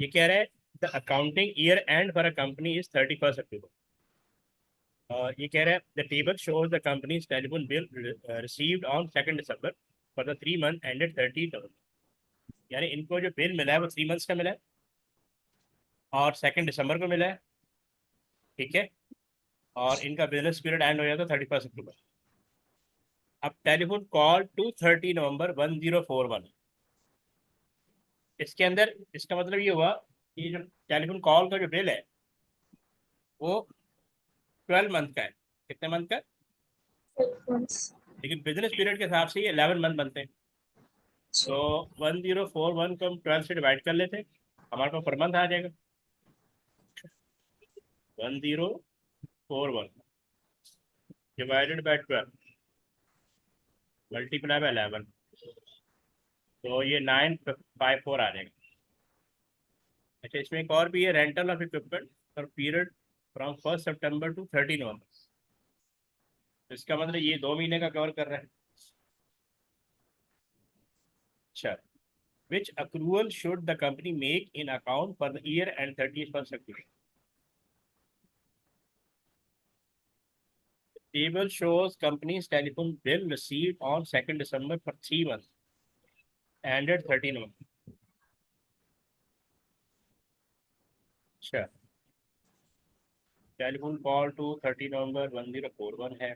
ये कह रहा है the accounting year and for a company is 31 अक्टूबर। और ये कह रहा है the table shows the companies telephone bill received on 2 December for the 3 month ended 30 नवंबर। यानी इनको जो बिल मिला है वो 3 मंथ्स का मिला है और 2 दिसंबर को मिला है। ठीक है, और इनका बिजनेस पीरियड एंड हो जाता है 31 अक्टूबर। अब टेलीफोन कॉल टू 30 नवंबर 1041। इसके अंदर इसका मतलब ये हुआ कि जो टेलीफोन कॉल का जो बिल है वो 12 मंथ का है। कितने मंथ का? सेक्वेंस। लेकिन बिजनेस पीरियड के हिसाब से ये 11 मंथ बनते हैं। जी। तो 1041 को हम 12 से डिवाइड कर लेते हैं, हमारे पास पर मंथ आ जाएगा 1041 डिवाइडेड बाई 12 मल्टीप्लाई बाई 11। तो ये 954 आ जाएगा। अच्छा, इसमें एक और भी है, rental of equipment for period from 1 September to 30 November. इसका मतलब ये 2 महीने का कवर कर रहा है। अच्छा, which accrual should the company make in account for the year and 31st October? Table shows company's telephone bill received on 2 December for 3 months ended 13 November. अच्छा, टेलीफोन कॉल टू 30 नवंबर 1041 है।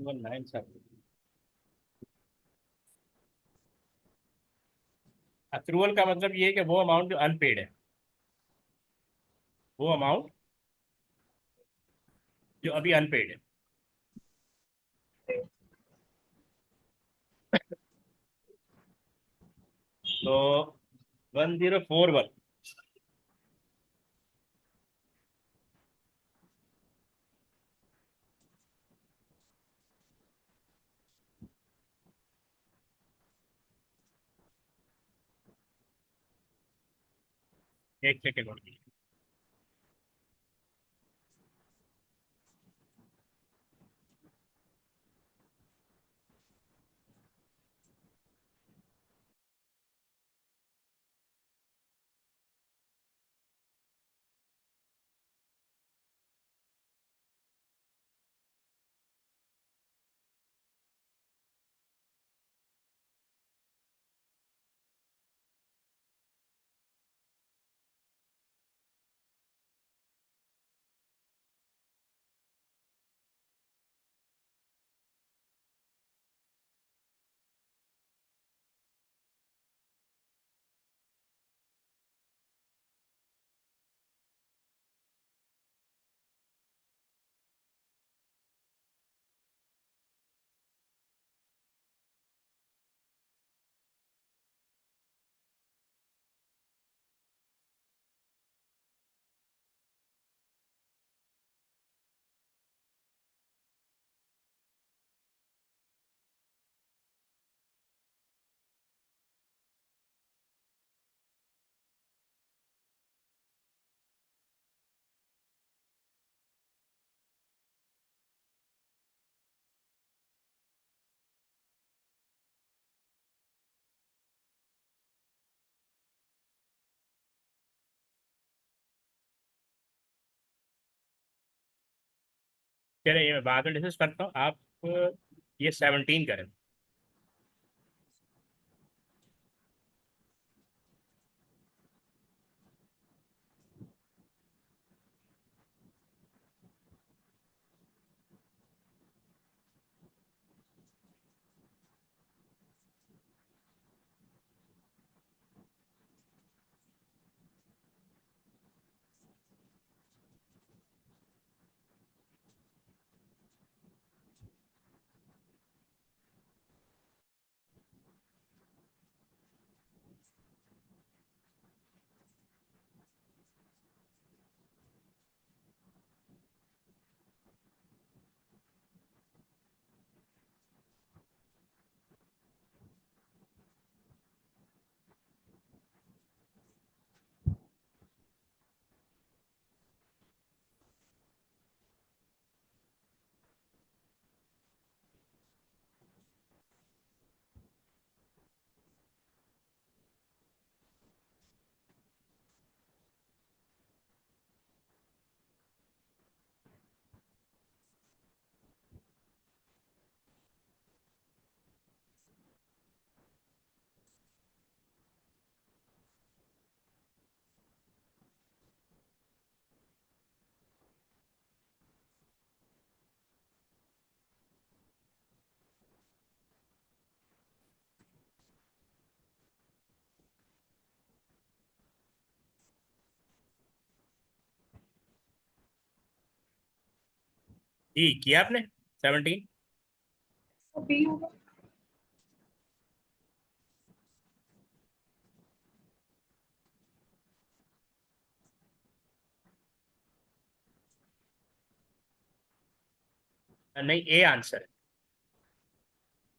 197। अक्रूवल का मतलब ये है कि वो अमाउंट जो unpaid है, वो अमाउंट जो अभी अनपेड है। तो 1041। एक सेकेंड और। चलिए ये मैं बाद में डिस्कस करता हूँ। आप ये 17 करें। ई किया आपने 17? तो बी होगा। नहीं, ए आंसर है।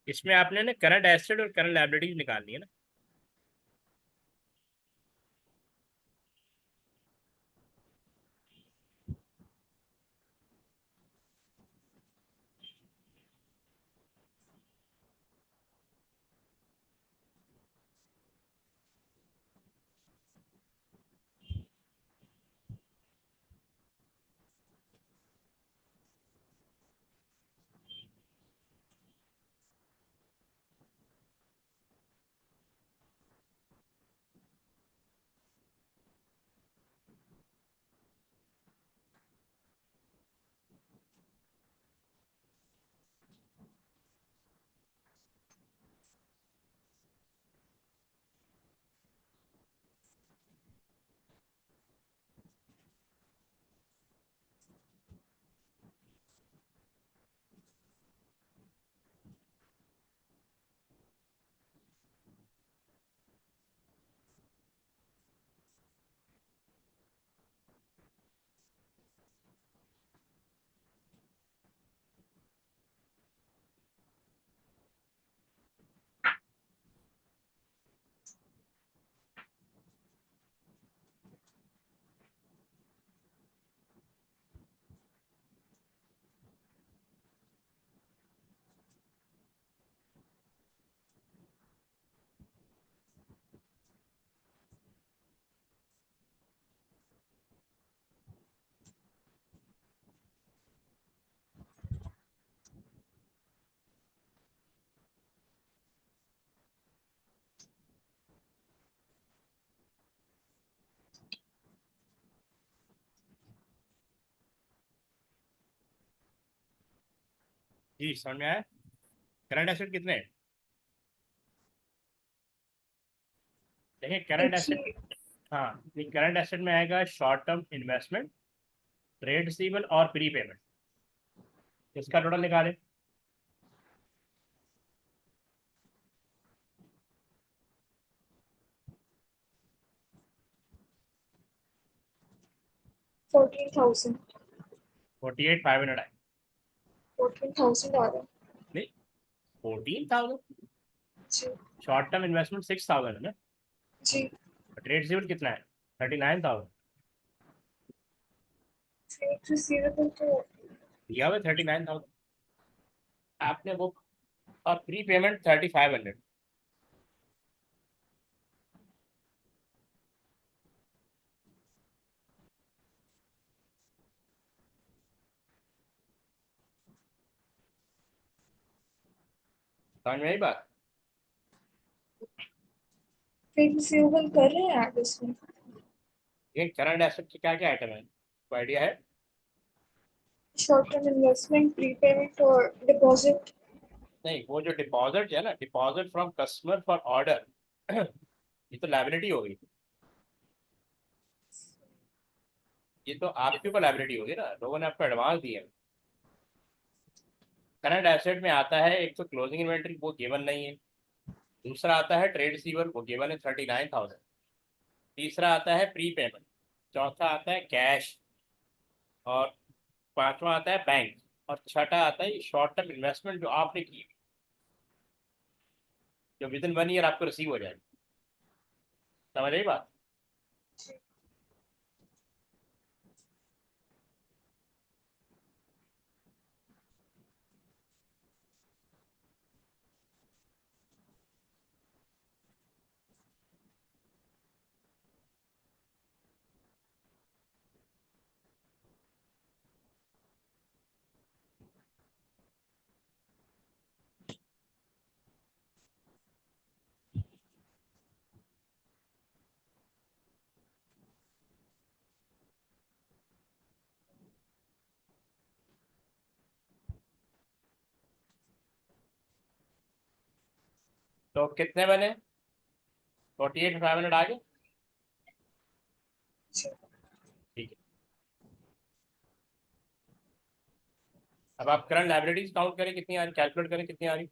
इसमें आपने ना करंट एसेट और करंट लायबिलिटीज निकालनी है ना। जी समझ में आया। करंट एसेट कितने हैं? देखिए करंट एक ही। एसेट, हाँ, करंट एसेट में आएगा short term investment, trade receivable और प्री पेमेंट। इसका टोटल निकालें। 14,000। 48,500 आए। 14,000 आ रहा है। नहीं, 14,000। जी। शॉर्ट टर्म इन्वेस्टमेंट 6,000 है ना। जी। ट्रेड रिसीवेबल कितना है? 39,000। ट्रेड रिसीवेबल तो दिया हुआ 39,000 आपने वो, और प्री पेमेंट 3,500। समझ में आई बात? ट्रेड रिसीवेबल कर रहे हैं आप इसमें? ये करंट एसेट के क्या क्या आइटम है, कोई आइडिया है? शॉर्ट टर्म इन्वेस्टमेंट, प्रीपेमेंट और डिपॉजिट। नहीं, वो जो डिपॉजिट है ना, deposit from customer for order, ये तो लाइबिलिटी होगी। ये तो आपके ऊपर लाइबिलिटी होगी ना, लोगों ने आपको एडवांस दिए। करंट एसेट में आता है एक तो क्लोजिंग इन्वेंट्री, वो गिवन नहीं है। दूसरा आता है ट्रेड रिसीवर, वो गिवन है 39,000। तीसरा आता है प्री पेमेंट। चौथा आता है कैश। और पांचवा आता है बैंक। और छठा आता है शॉर्ट टर्म इन्वेस्टमेंट जो आपने की, जो विद इन 1 ईयर आपको रिसीव हो जाएगी। समझ आई बात? तो कितने बने? 48,500 आ गए। ठीक है। अब आप करंट लाइबिलिटीज काउंट करें कितनी आ रही, कैलकुलेट करें कितनी आ रही।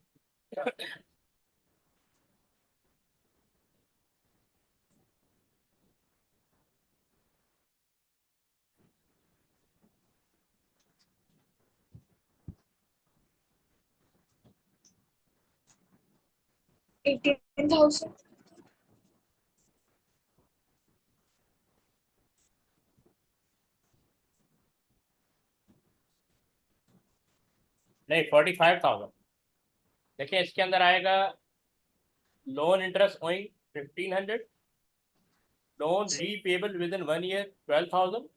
18,000। नहीं, 45,000। देखिए इसके अंदर आएगा loan interest owing 1,500, loan repayable with in 1 year 12,000,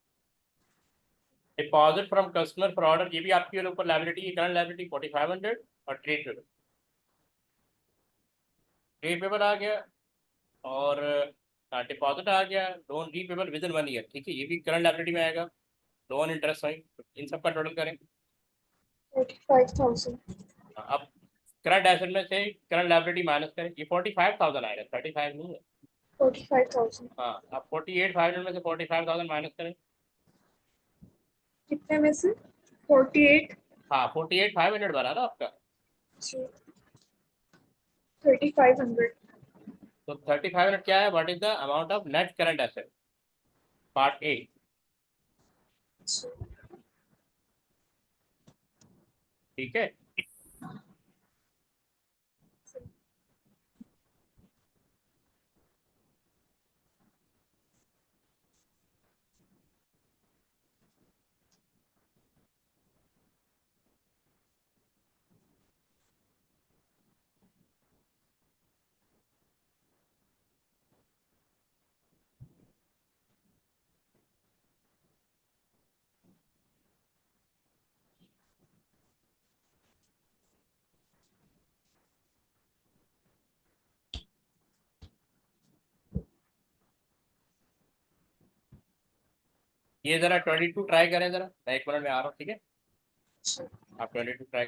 deposit from customer for order, ये भी आपके ऊपर लाइबिलिटी है, करंट लाइबिलिटी 4,500। और ट्रेड पेबल, ट्रेड पेबल आ गया। और डिपॉजिट आ गया, loan repayable with in 1 year, ठीक है, ये भी करंट लाइबिलिटी में आएगा। लोन इंटरेस्ट ओइंग, इन सब का टोटल करें। 45,000। अब करंट एसेट में से करंट लाइबिलिटी माइनस करें, ये 45,000 आएगा, 35 नहीं है। 45,000। हाँ, अब 48,500 में से 45,000 माइनस करें। कितने में से? 48। हाँ, 48,500 बना ना आपका। 3,500। तो 3,500 क्या है, what is the amount of net current asset, part A. ठीक है। ये जरा 22 ट्राई करें, जरा मैं 1 मिनट में आ रहा हूँ, ठीक है। आप 22 ट्राई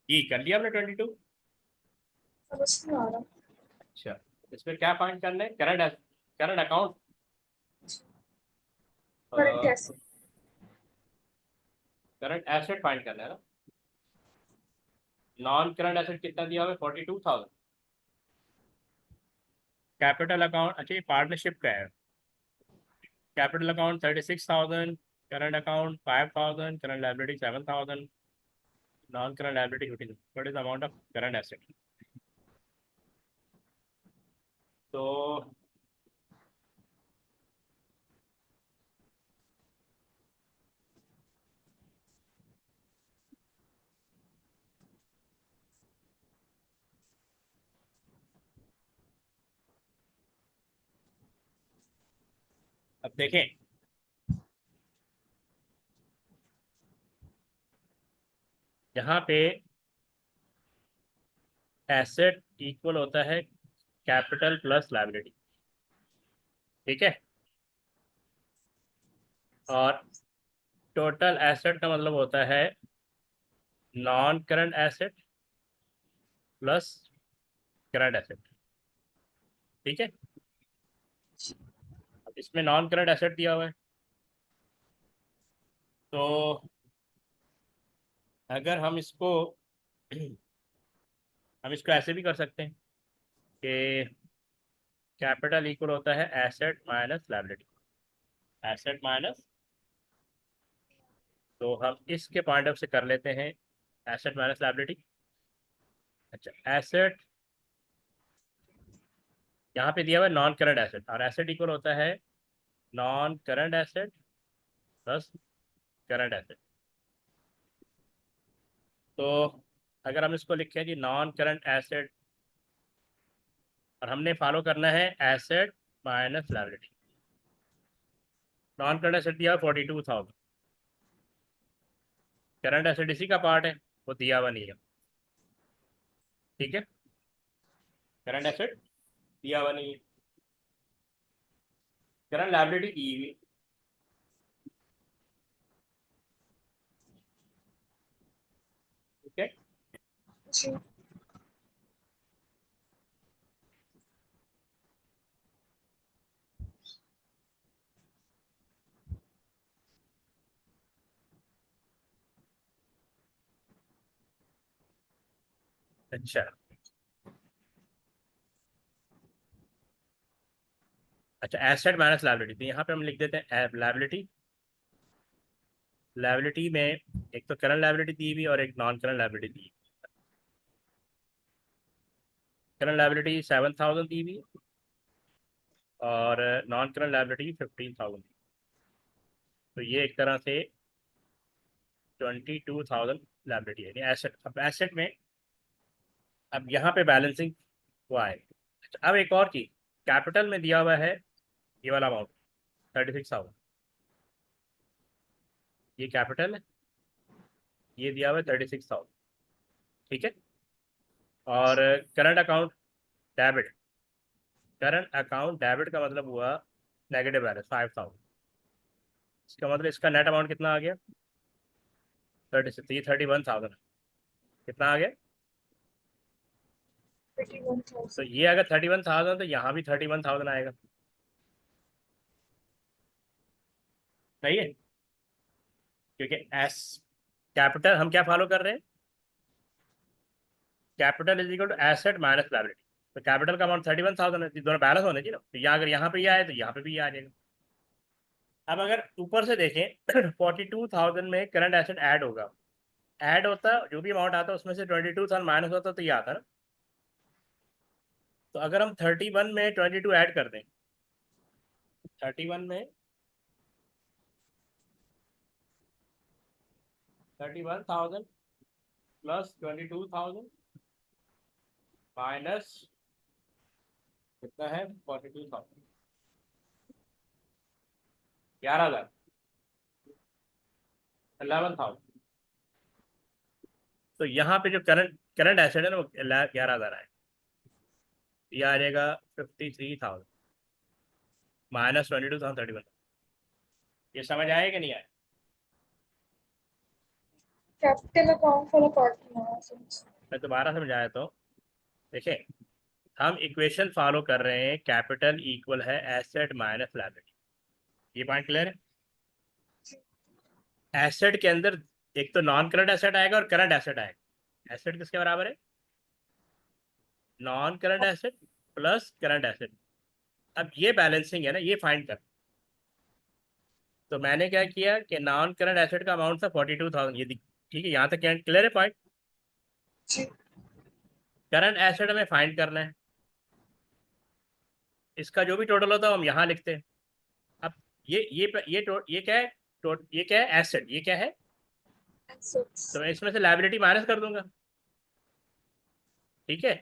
ये कर लिया हमने 22। समझ नहीं आ रहा। अच्छा, इसमें क्या फाइंड करना है? Current account. करंट ऐसे। करंट एसेट फाइंड करना है ना। नॉन करंट एसेट कितना दिया हुआ है? 42,000। कैपिटल अकाउंट, अच्छा ये पार्टनरशिप का है। Capital account 36,000, current account 5,000, current liability 7,000, non current liability 15,000। What is the amount of current asset? तो अब देखें, यहाँ पे एसेट इक्वल होता है कैपिटल प्लस लाइबिलिटी, ठीक है। और टोटल एसेट का मतलब होता है non current asset plus current asset, ठीक है। अब इसमें नॉन करंट एसेट दिया हुआ है, तो अगर हम इसको ऐसे भी कर सकते हैं कि कैपिटल इक्वल होता है asset minus liability, asset minus. तो हम इसके पॉइंट ऑफ से कर लेते हैं एसेट माइनस लाइबिलिटी। अच्छा, एसेट यहाँ पे दिया हुआ है नॉन करंट एसेट, और एसेट इक्वल होता है non current asset plus current asset. तो अगर हम इसको लिखें जी नॉन करंट एसेट, और हमने फॉलो करना है asset minus liability. Non current asset दिया 42,000, करंट एसेट इसी का पार्ट है, वो दिया हुआ नहीं है, ठीक है। करंट एसेट दिया हुआ नहीं है, करंट लाइबिलिटी दी हुई, ठीक है। जी। अच्छा, अच्छा एसेट माइनस लाइबिलिटी, तो यहाँ पे हम लिख देते हैं लाइबिलिटी। लाइबिलिटी में एक तो करंट लाइबिलिटी दी हुई और एक नॉन करंट लाइबिलिटी दी। करंट लाइबिलिटी 7,000 दी हुई और नॉन करंट लाइबिलिटी 15,000। तो ये एक तरह से 22,000 लाइबिलिटी है एसेट। अब एसेट में अब यहाँ पे बैलेंसिंग हुआ है। अच्छा, अब एक और चीज, कैपिटल में दिया हुआ है ये वाला अमाउंट 36,000, ये कैपिटल है, ये दिया हुआ है 36,000, ठीक है। और current account debit, current account debit का मतलब हुआ नेगेटिव बैलेंस 5,000। इसका मतलब इसका नेट अमाउंट कितना आ गया? 36, ये 31,000 कितना आ गया? तो 31,000। ये अगर 31,000 तो यहाँ भी 31,000 आएगा, सही है। क्योंकि एस कैपिटल हम क्या फॉलो कर रहे हैं? Capital is equal to asset minus liability. तो कैपिटल का अमाउंट 31,000 है, दोनों बैलेंस होने चाहिए ना। तो यहाँ अगर यहाँ पे ये आए तो यहाँ पे भी ये आ जाएगा। अब अगर ऊपर से देखें 42,000 में करंट एसेट ऐड होगा, ऐड होता जो भी अमाउंट आता उसमें से 22,000 माइनस होता तो ये आता ना। तो अगर हम 31 में 22 ऐड कर दें, 31 में 31,000 प्लस 22,000 माइनस कितना है? 42,000, 11,000, 11,000। तो यहाँ पे जो करंट करंट एसेट है ना वो 11,000 है, ये आ जाएगा 53,000 माइनस 22,000 31। ये समझ आए कि नहीं आए? capital account for a partner since मैं दोबारा समझाया तो देखिए, हम इक्वेशन फॉलो कर रहे हैं, कैपिटल इक्वल है एसेट माइनस लायबिलिटी। ये पॉइंट क्लियर है? एसेट के अंदर एक तो नॉन करंट एसेट आएगा और करंट एसेट आएगा। एसेट किसके बराबर है? Non current asset plus current asset. अब ये बैलेंसिंग है ना, ये फाइंड कर। तो मैंने क्या किया कि नॉन करंट एसेट का अमाउंट था 42,000, ये ठीक है, यहाँ तक क्लियर है पॉइंट। करंट एसेट हमें फाइंड करना है, इसका जो भी टोटल होता है हम यहाँ लिखते हैं। अब ये क्या है? ये क्या है? एसेट। ये क्या है? तो assets. मैं इसमें से लायबिलिटी माइनस कर दूंगा। ठीक है,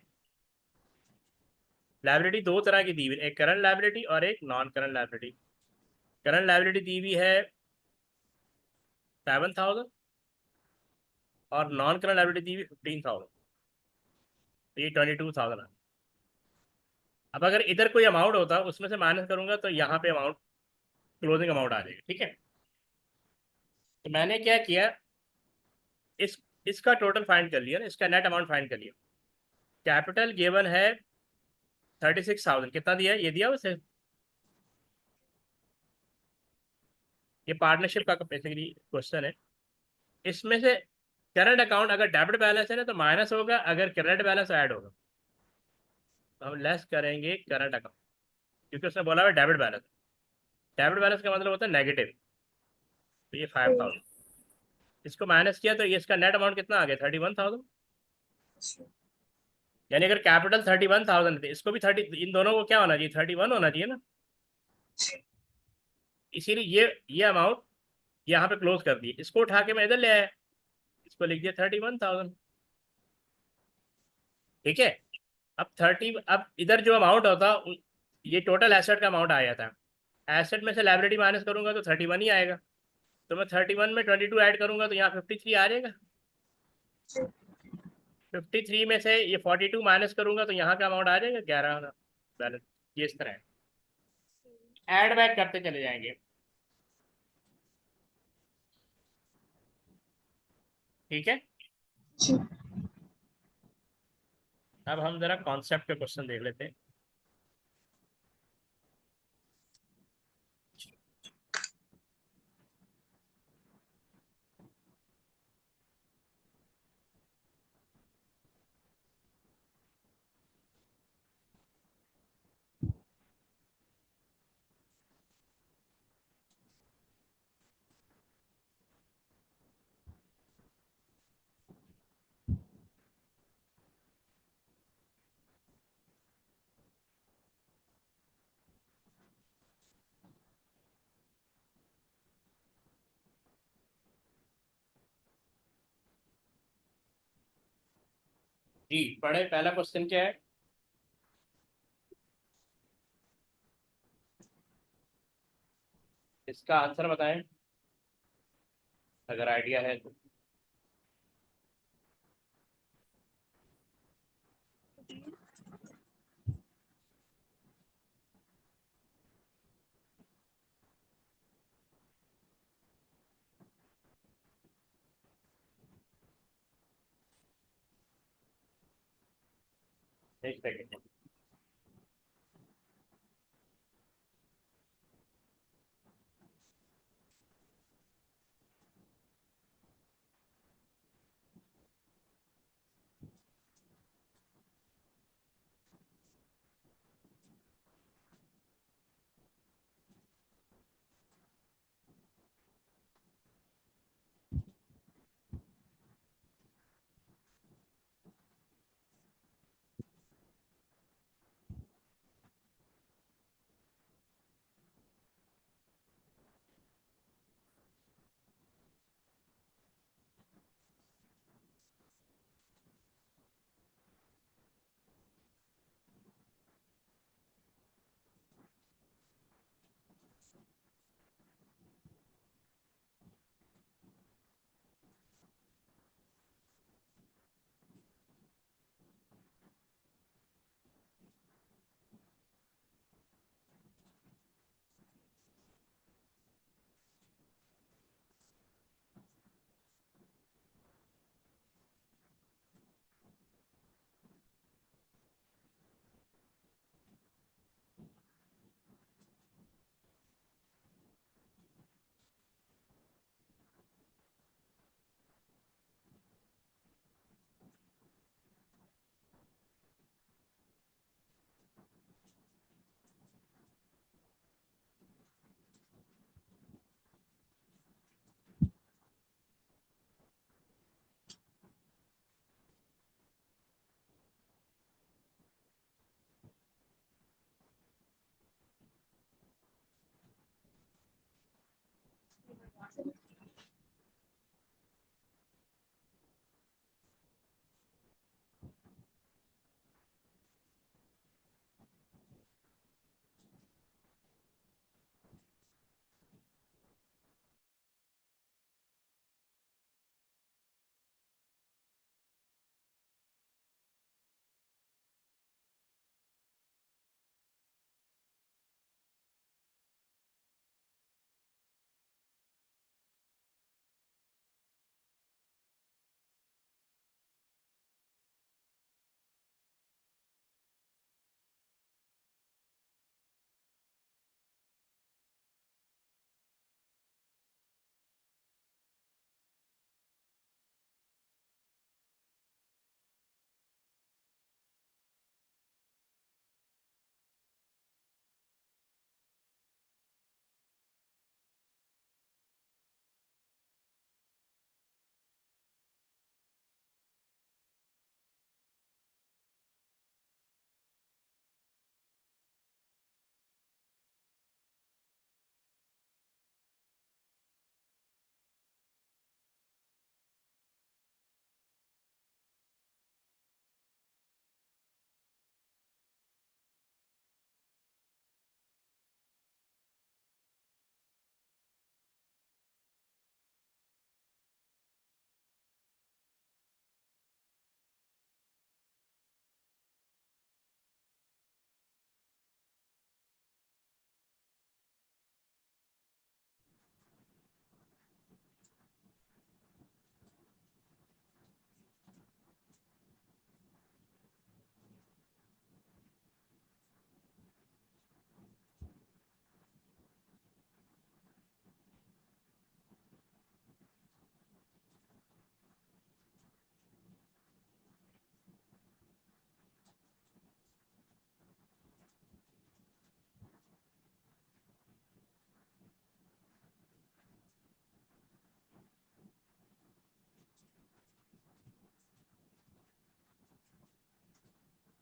लायबिलिटी दो तरह की दी हुई है, एक करंट लायबिलिटी और एक non current liability. Current liability दी हुई है 7,000 और नॉन करंट लायबिलिटी दी हुई 15,000, तो ये 22,000। अब अगर इधर कोई अमाउंट होता उसमें से माइनस करूंगा तो यहाँ पे अमाउंट, क्लोजिंग अमाउंट आ जाएगा। ठीक है, तो मैंने क्या किया, इस इसका टोटल फाइंड कर लिया ना, इसका नेट अमाउंट फाइंड कर लिया। कैपिटल गिवन है 36,000, कितना दिया है? ये दिया उसे। ये पार्टनरशिप का बेसिकली क्वेश्चन है। इसमें से करंट अकाउंट अगर डेबिट बैलेंस है ना तो माइनस होगा, अगर क्रेडिट बैलेंस ऐड होगा तो हम लेस करेंगे करंट अकाउंट, क्योंकि उसने बोला है डेबिट बैलेंस। डेबिट बैलेंस का मतलब होता है नेगेटिव। तो ये 5,000, इसको माइनस किया तो ये इसका नेट अमाउंट कितना आ गया? 31,000। यानी अगर कैपिटल 31,000 थे, इसको भी 30, इन दोनों को क्या होना चाहिए? 31 होना चाहिए ना। इसीलिए ये अमाउंट यहाँ पे क्लोज कर दिए, इसको उठा के मैं इधर ले आया, इसको लिख दिया 31,000। ठीक है, अब इधर जो अमाउंट होता, ये टोटल एसेट का अमाउंट आया था, एसेट में से लाइबिलिटी माइनस करूंगा तो 31 ही आएगा। तो मैं 31 में 22 ऐड करूंगा तो यहाँ 53 आ जाएगा। 53 में से ये 42 माइनस करूंगा तो यहाँ का अमाउंट आ जाएगा 11 बैलेंस। ये इस तरह ऐड बैक करते चले जाएंगे। ठीक है, अब हम जरा कॉन्सेप्ट के क्वेश्चन देख लेते हैं। जी पढ़े, पहला क्वेश्चन क्या है? इसका आंसर बताएं अगर आइडिया है तो। एक सेकेंड।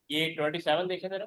ये 27 देखे जरा।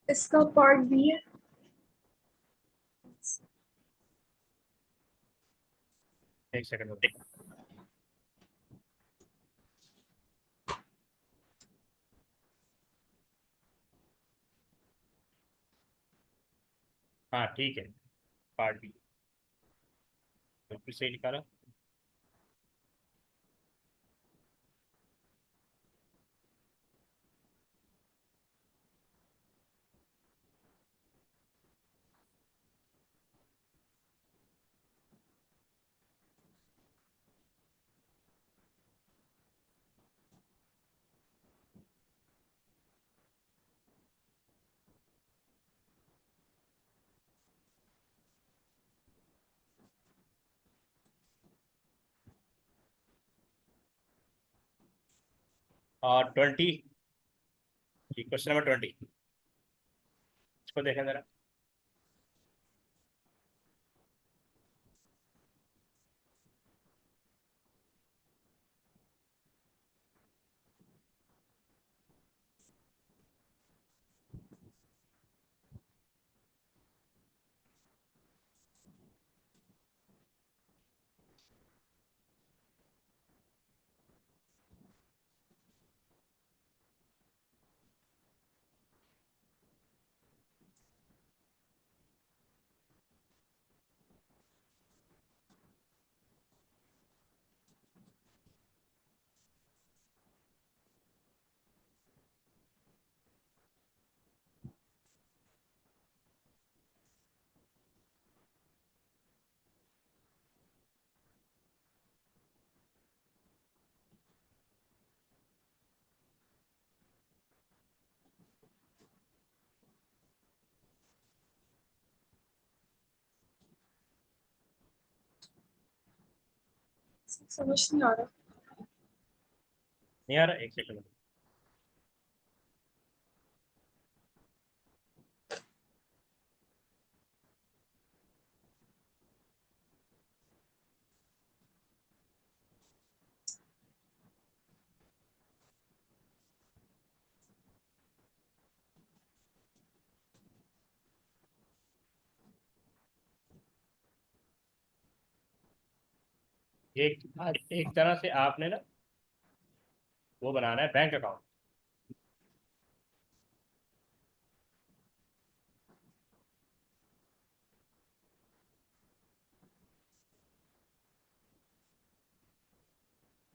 इसका पार्ट बी है। एक सेकंड रुको। हाँ ठीक है, पार्ट बी बिल्कुल सही निकाला। और 20, क्वेश्चन नंबर 20, इसको देखें जरा। समझ नहीं आ रहा। नहीं आ रहा, एक सेकंड। एक तरह से आपने ना वो बनाना है बैंक अकाउंट।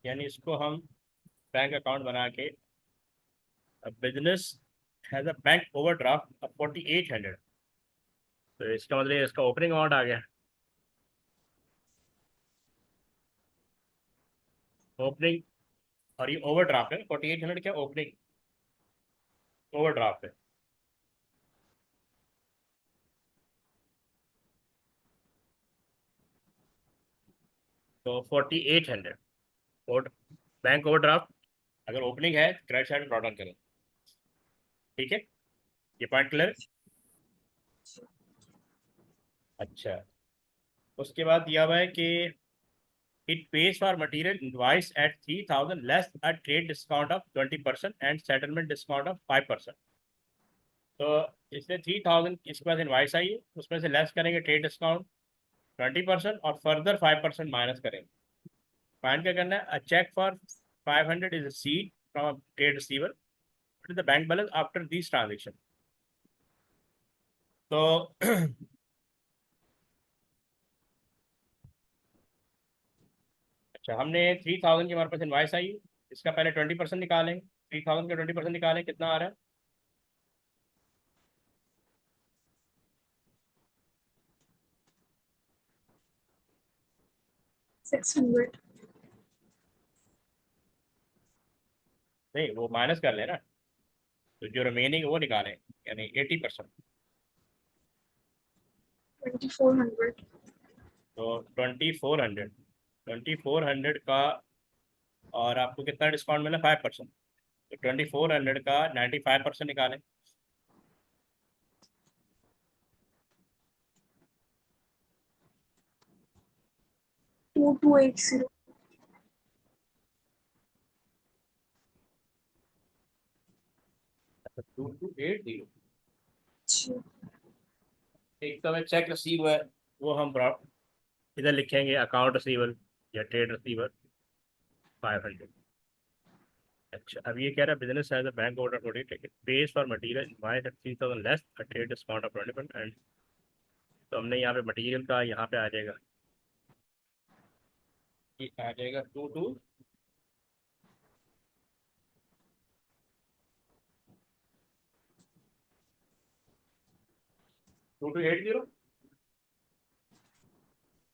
यानी इसको हम बैंक अकाउंट बना के, business has a bank overdraft of 4800, तो इसका मतलब इसका ओपनिंग अमाउंट आ गया। ओपनिंग, और ये ओवरड्राफ्ट है 4800, क्या ओपनिंग ओवरड्राफ्ट है। तो 4800 और बैंक ओवरड्राफ्ट, अगर ओपनिंग है क्रेडिट साइड में ड्रॉ करें। ठीक है, ये पॉइंट क्लियर। अच्छा, उसके बाद दिया हुआ है कि it pays for material invoice at 3000 less a trade discount of 20% and settlement discount of 5%। तो इसलिए 3000 इसके पास इन्वाइस आई है, उसमें से लेस करेंगे ट्रेड डिस्काउंट 20% और फर्दर 5% माइनस करेंगे। फाइंड क्या करना है, a cheque for 500 is received from a trade receiver, the bank balance after this transaction. तो अच्छा, हमने 3000 की हमारे पास इन्वाइस आई, इसका पहले 20% निकालेंगे। 3000 का 20% निकालें, कितना आ रहा है? 600। नहीं, वो माइनस कर लेना, तो जो रिमेनिंग वो निकालें, यानी 80%। 2400। तो 2400, 2400 का, और आपको कितना डिस्काउंट मिला? 5%। तो 2400 का 95% निकालें। 2280। 2280। जी। एक तो हमें चेक रिसीव है, वो हम इधर लिखेंगे अकाउंट रिसीवल या ट्रेड रिसीवर 500। अच्छा, अब ये कह रहा है business as a bank order forty ticket pays for material invoice at 3000 less a trade discount of 20%। And तो हमने यहाँ पे मटीरियल का यहाँ पे आ जाएगा, ये आ जाएगा 2280।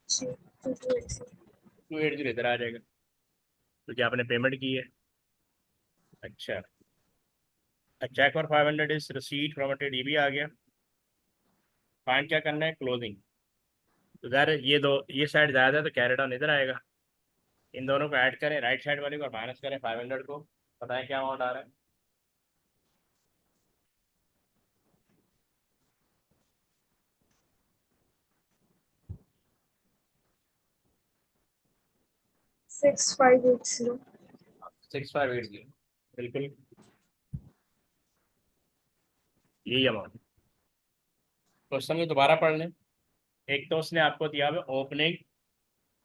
जी, 2280। 280 इधर आ जाएगा क्योंकि आपने पेमेंट की है। अच्छा, cheque for 500 is receipt from a trade, ये भी आ गया। फाइंड क्या करना है, क्लोजिंग। तो ज़ाहिर है ये दो, ये साइड ज़्यादा है तो कैरी डाउन इधर आएगा। इन दोनों को ऐड करें, राइट साइड वाले को, और माइनस करें 500 को। बताएं क्या अमाउंट आ रहा है। 6580. 6580, बिल्कुल यही अमाउंट। क्वेश्चन को दोबारा पढ़ लें। एक तो उसने आपको दिया हुआ ओपनिंग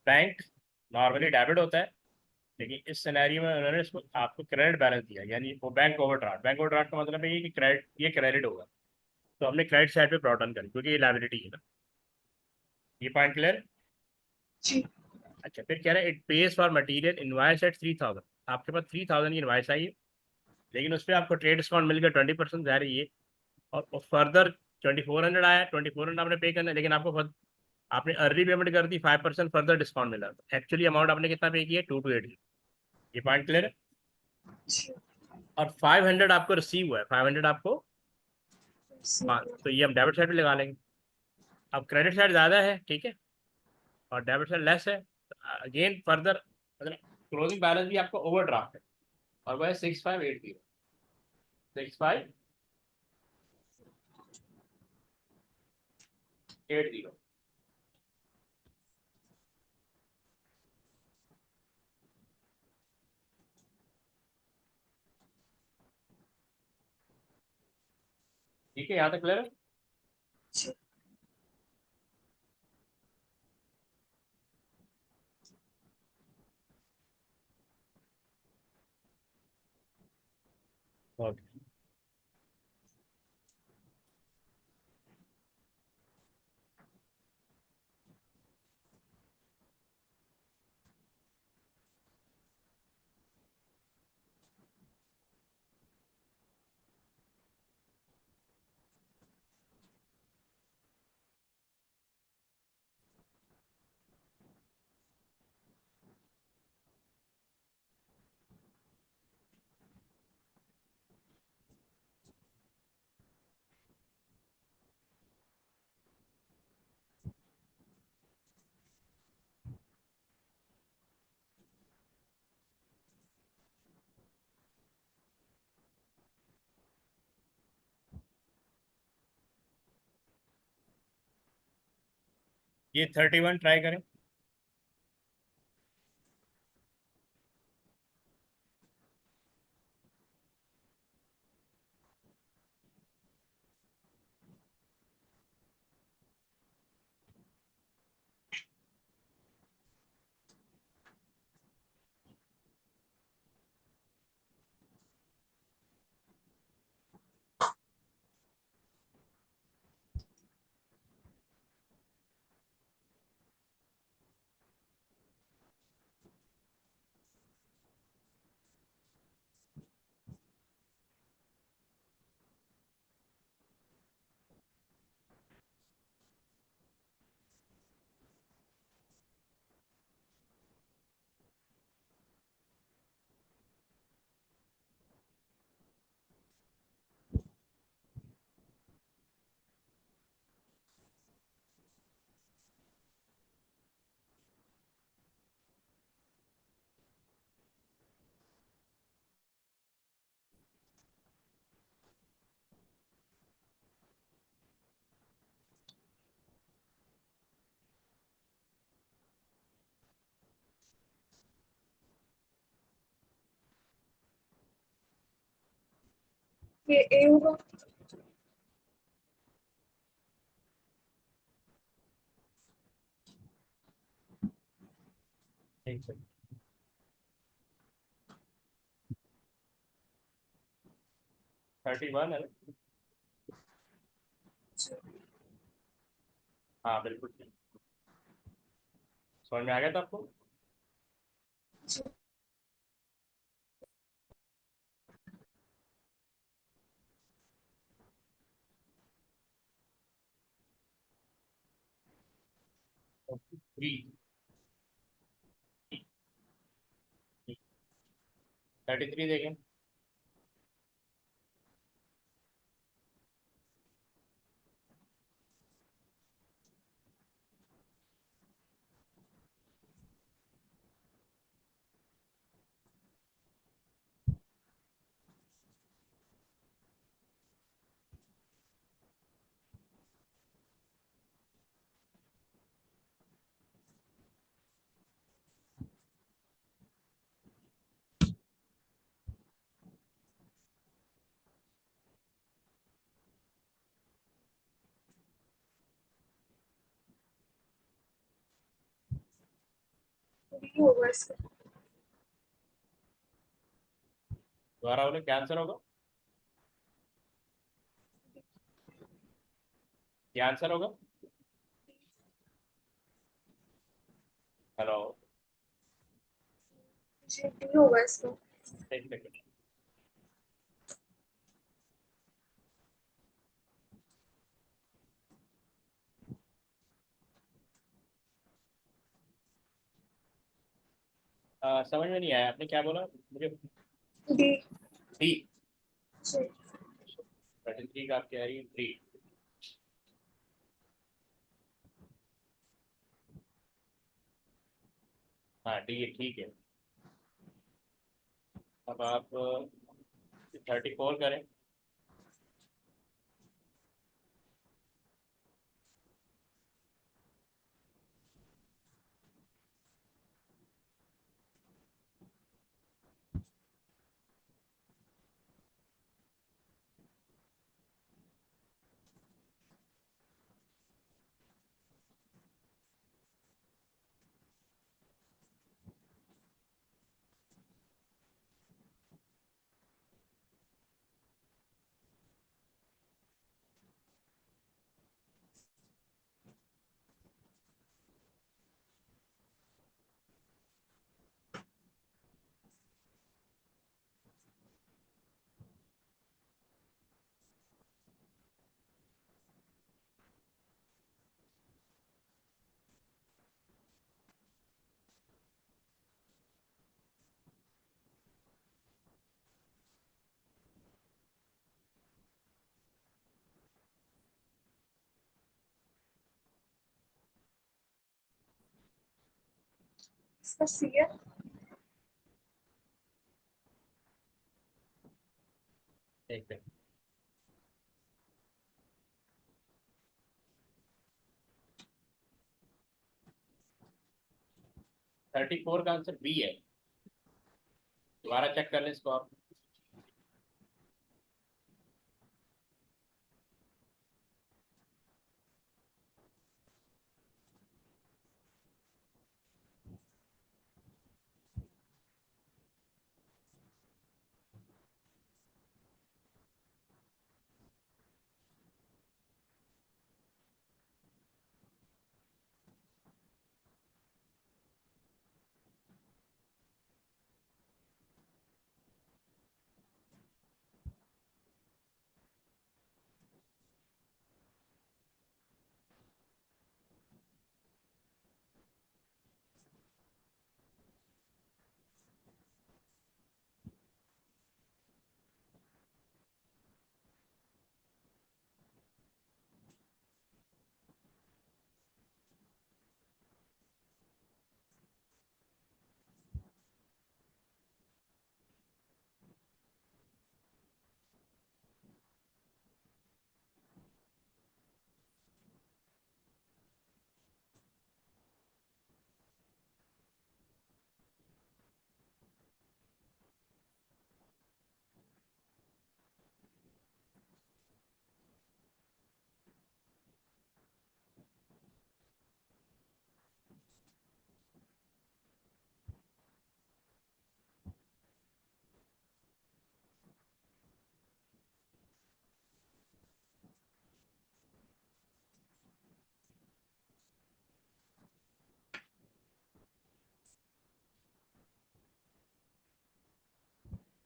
बैंक, नॉर्मली डेबिट होता है, लेकिन इस सिनेरियो में उन्होंने इसको आपको क्रेडिट बैलेंस दिया, यानी वो बैंक ओवरड्राफ्ट। बैंक ओवरड्राफ्ट का मतलब है ये कि क्रेडिट, ये क्रेडिट होगा, तो हमने क्रेडिट साइड पे ब्रॉट ऑन करी क्योंकि ये लाइबिलिटी है ना। ये पॉइंट क्लियर। जी. अच्छा, फिर कह रहा है it pays for material invoice at 3000। आपके पास 3000 की इनवाइस आई है, लेकिन उस पर आपको ट्रेड डिस्काउंट मिल गया 20% जा रही है, और फर्दर 2400 आया, 2400 आपने पे करना है, लेकिन आपने अर्ली पेमेंट कर दी, 5% फर्दर डिस्काउंट मिला, तो एक्चुअली अमाउंट आपने कितना पे किया, 2280। ये पॉइंट क्लियर है। जी. और 500 आपको रिसीव हुआ है, 500 आपको Receiver. तो ये हम डेबिट साइड पे लगा लेंगे। अब क्रेडिट साइड ज़्यादा है, ठीक है, और डेबिट साइड लेस है, अगेन फर्दर मतलब क्लोजिंग बैलेंस भी आपको ओवरड्राफ्ट है, और वह है 6580। 6580। ठीक है, यहाँ तक क्लियर है। जी. ओके। ये 31 ट्राई करें। ये ए होगा. ठीक है, 31 है ना? जी. हाँ बिल्कुल ठीक। समझ में आ गया था आपको। जी. थ्री 33 देखें। डी होगा इसका। दोबारा बोले क्या आंसर होगा? क्या आंसर होगा? हेलो। जी डी होगा इसका। एक सेकंड। समझ में नहीं आया, आपने क्या बोला मुझे? डी। डी। जी। 33 का आप कह रही है डी। हाँ डी ठीक है। अब आप 34 करें। इसका सी है। एक सेकंड। 34 का आंसर बी है। दोबारा चेक कर लें इसको आप।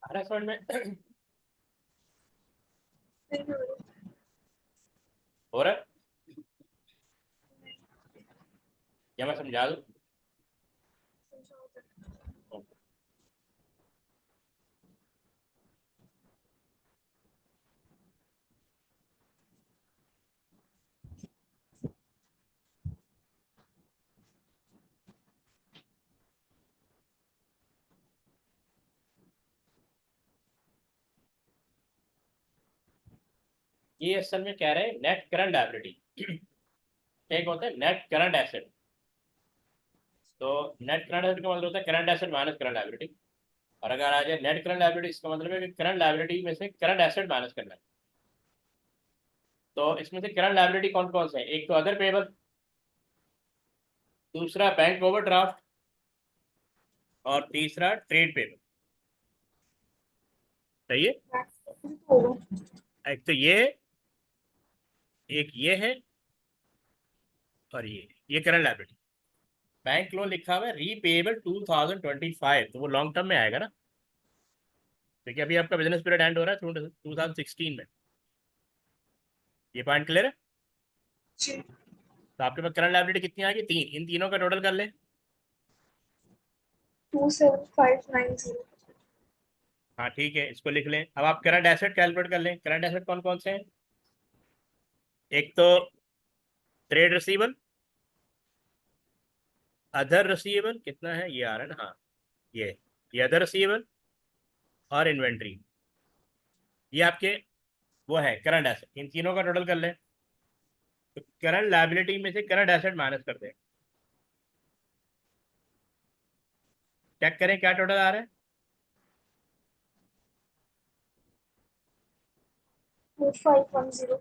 आ रहा है समझ में? नहीं हो रही। हो रहा है? या मैं समझा दूँ? समझाओ तो। ये असल में कह रहे हैं नेट करंट लायबिलिटी। एक होता है नेट करंट एसेट। तो नेट करंट एसेट का मतलब होता है current asset minus current liability. और अगर आ जाए नेट करंट लायबिलिटी, इसका मतलब है कि करंट लायबिलिटी में से करंट एसेट माइनस करना है। तो इसमें से करंट लायबिलिटी कौन कौन से है? एक तो अदर पेबल, दूसरा बैंक ओवरड्राफ्ट, और तीसरा ट्रेड पेबल। सही है। तो होगा। एक तो ये, एक ये है, और ये करंट लायबिलिटी। बैंक लोन लिखा हुआ है रीपेबल 2025, तो वो लॉन्ग टर्म में आएगा ना, क्योंकि अभी आपका बिजनेस पीरियड एंड हो रहा है 2016 में। ये पॉइंट क्लियर है। जी। तो आपके पास करंट लायबिलिटी कितनी आएगी, तीन, इन तीनों का टोटल कर ले। 27590। हाँ ठीक है, इसको लिख लें। अब आप करंट एसेट कैलकुलेट कर लें। करंट एसेट कौन कौन से हैं? एक तो ट्रेड रिसीवेबल, अदर रिसीवेबल कितना है, ये आ रहा है ना, हाँ ये अदर रिसीवेबल और इन्वेंट्री, ये आपके वो है करंट एसेट। इन तीनों का टोटल कर लें। तो करंट लायबिलिटी में से करंट एसेट माइनस कर दें। चेक करें क्या टोटल आ रहा है। 2510।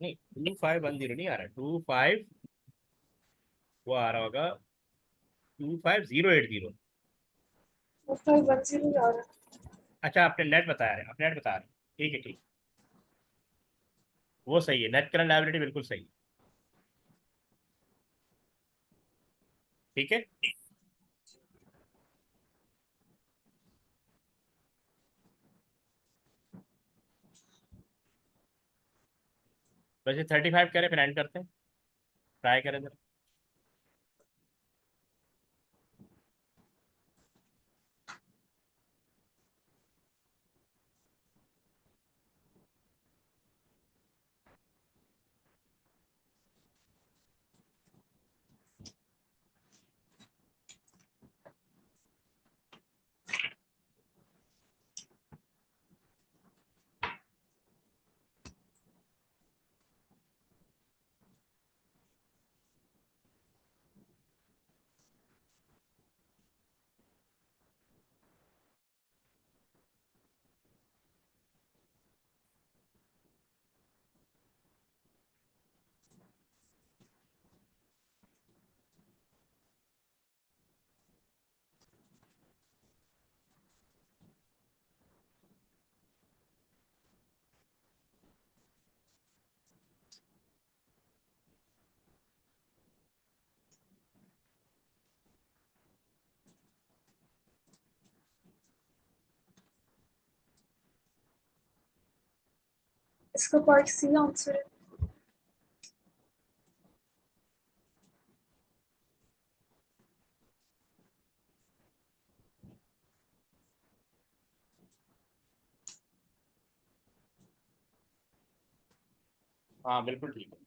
नहीं, 2510 नहीं आ रहा है, 25, वो आ रहा होगा 25080। 2510 आ रहा है। अच्छा, आपने नेट बता रहे हैं, आप नेट बता रहे हैं, ठीक है ठीक। वो सही है, नेट करंट लायबिलिटी बिल्कुल सही है। ठीक है। वैसे 35 करें फिर एंड करते हैं, ट्राई करें जरा। इसका पार्ट सी आंसर है। हाँ बिल्कुल ठीक है।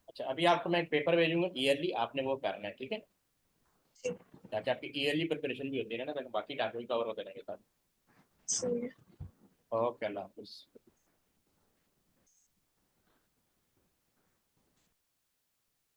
अच्छा, अभी आपको मैं एक पेपर भेजूंगा ईयरली, आपने वो करना है, ठीक है, ताकि आपकी ईयरली प्रिपरेशन भी होती है ना, ताकि बाकी डॉक्यूमेंट कवर होते रहेंगे साथ। सही है। ओके, अल्लाह हाफिज़।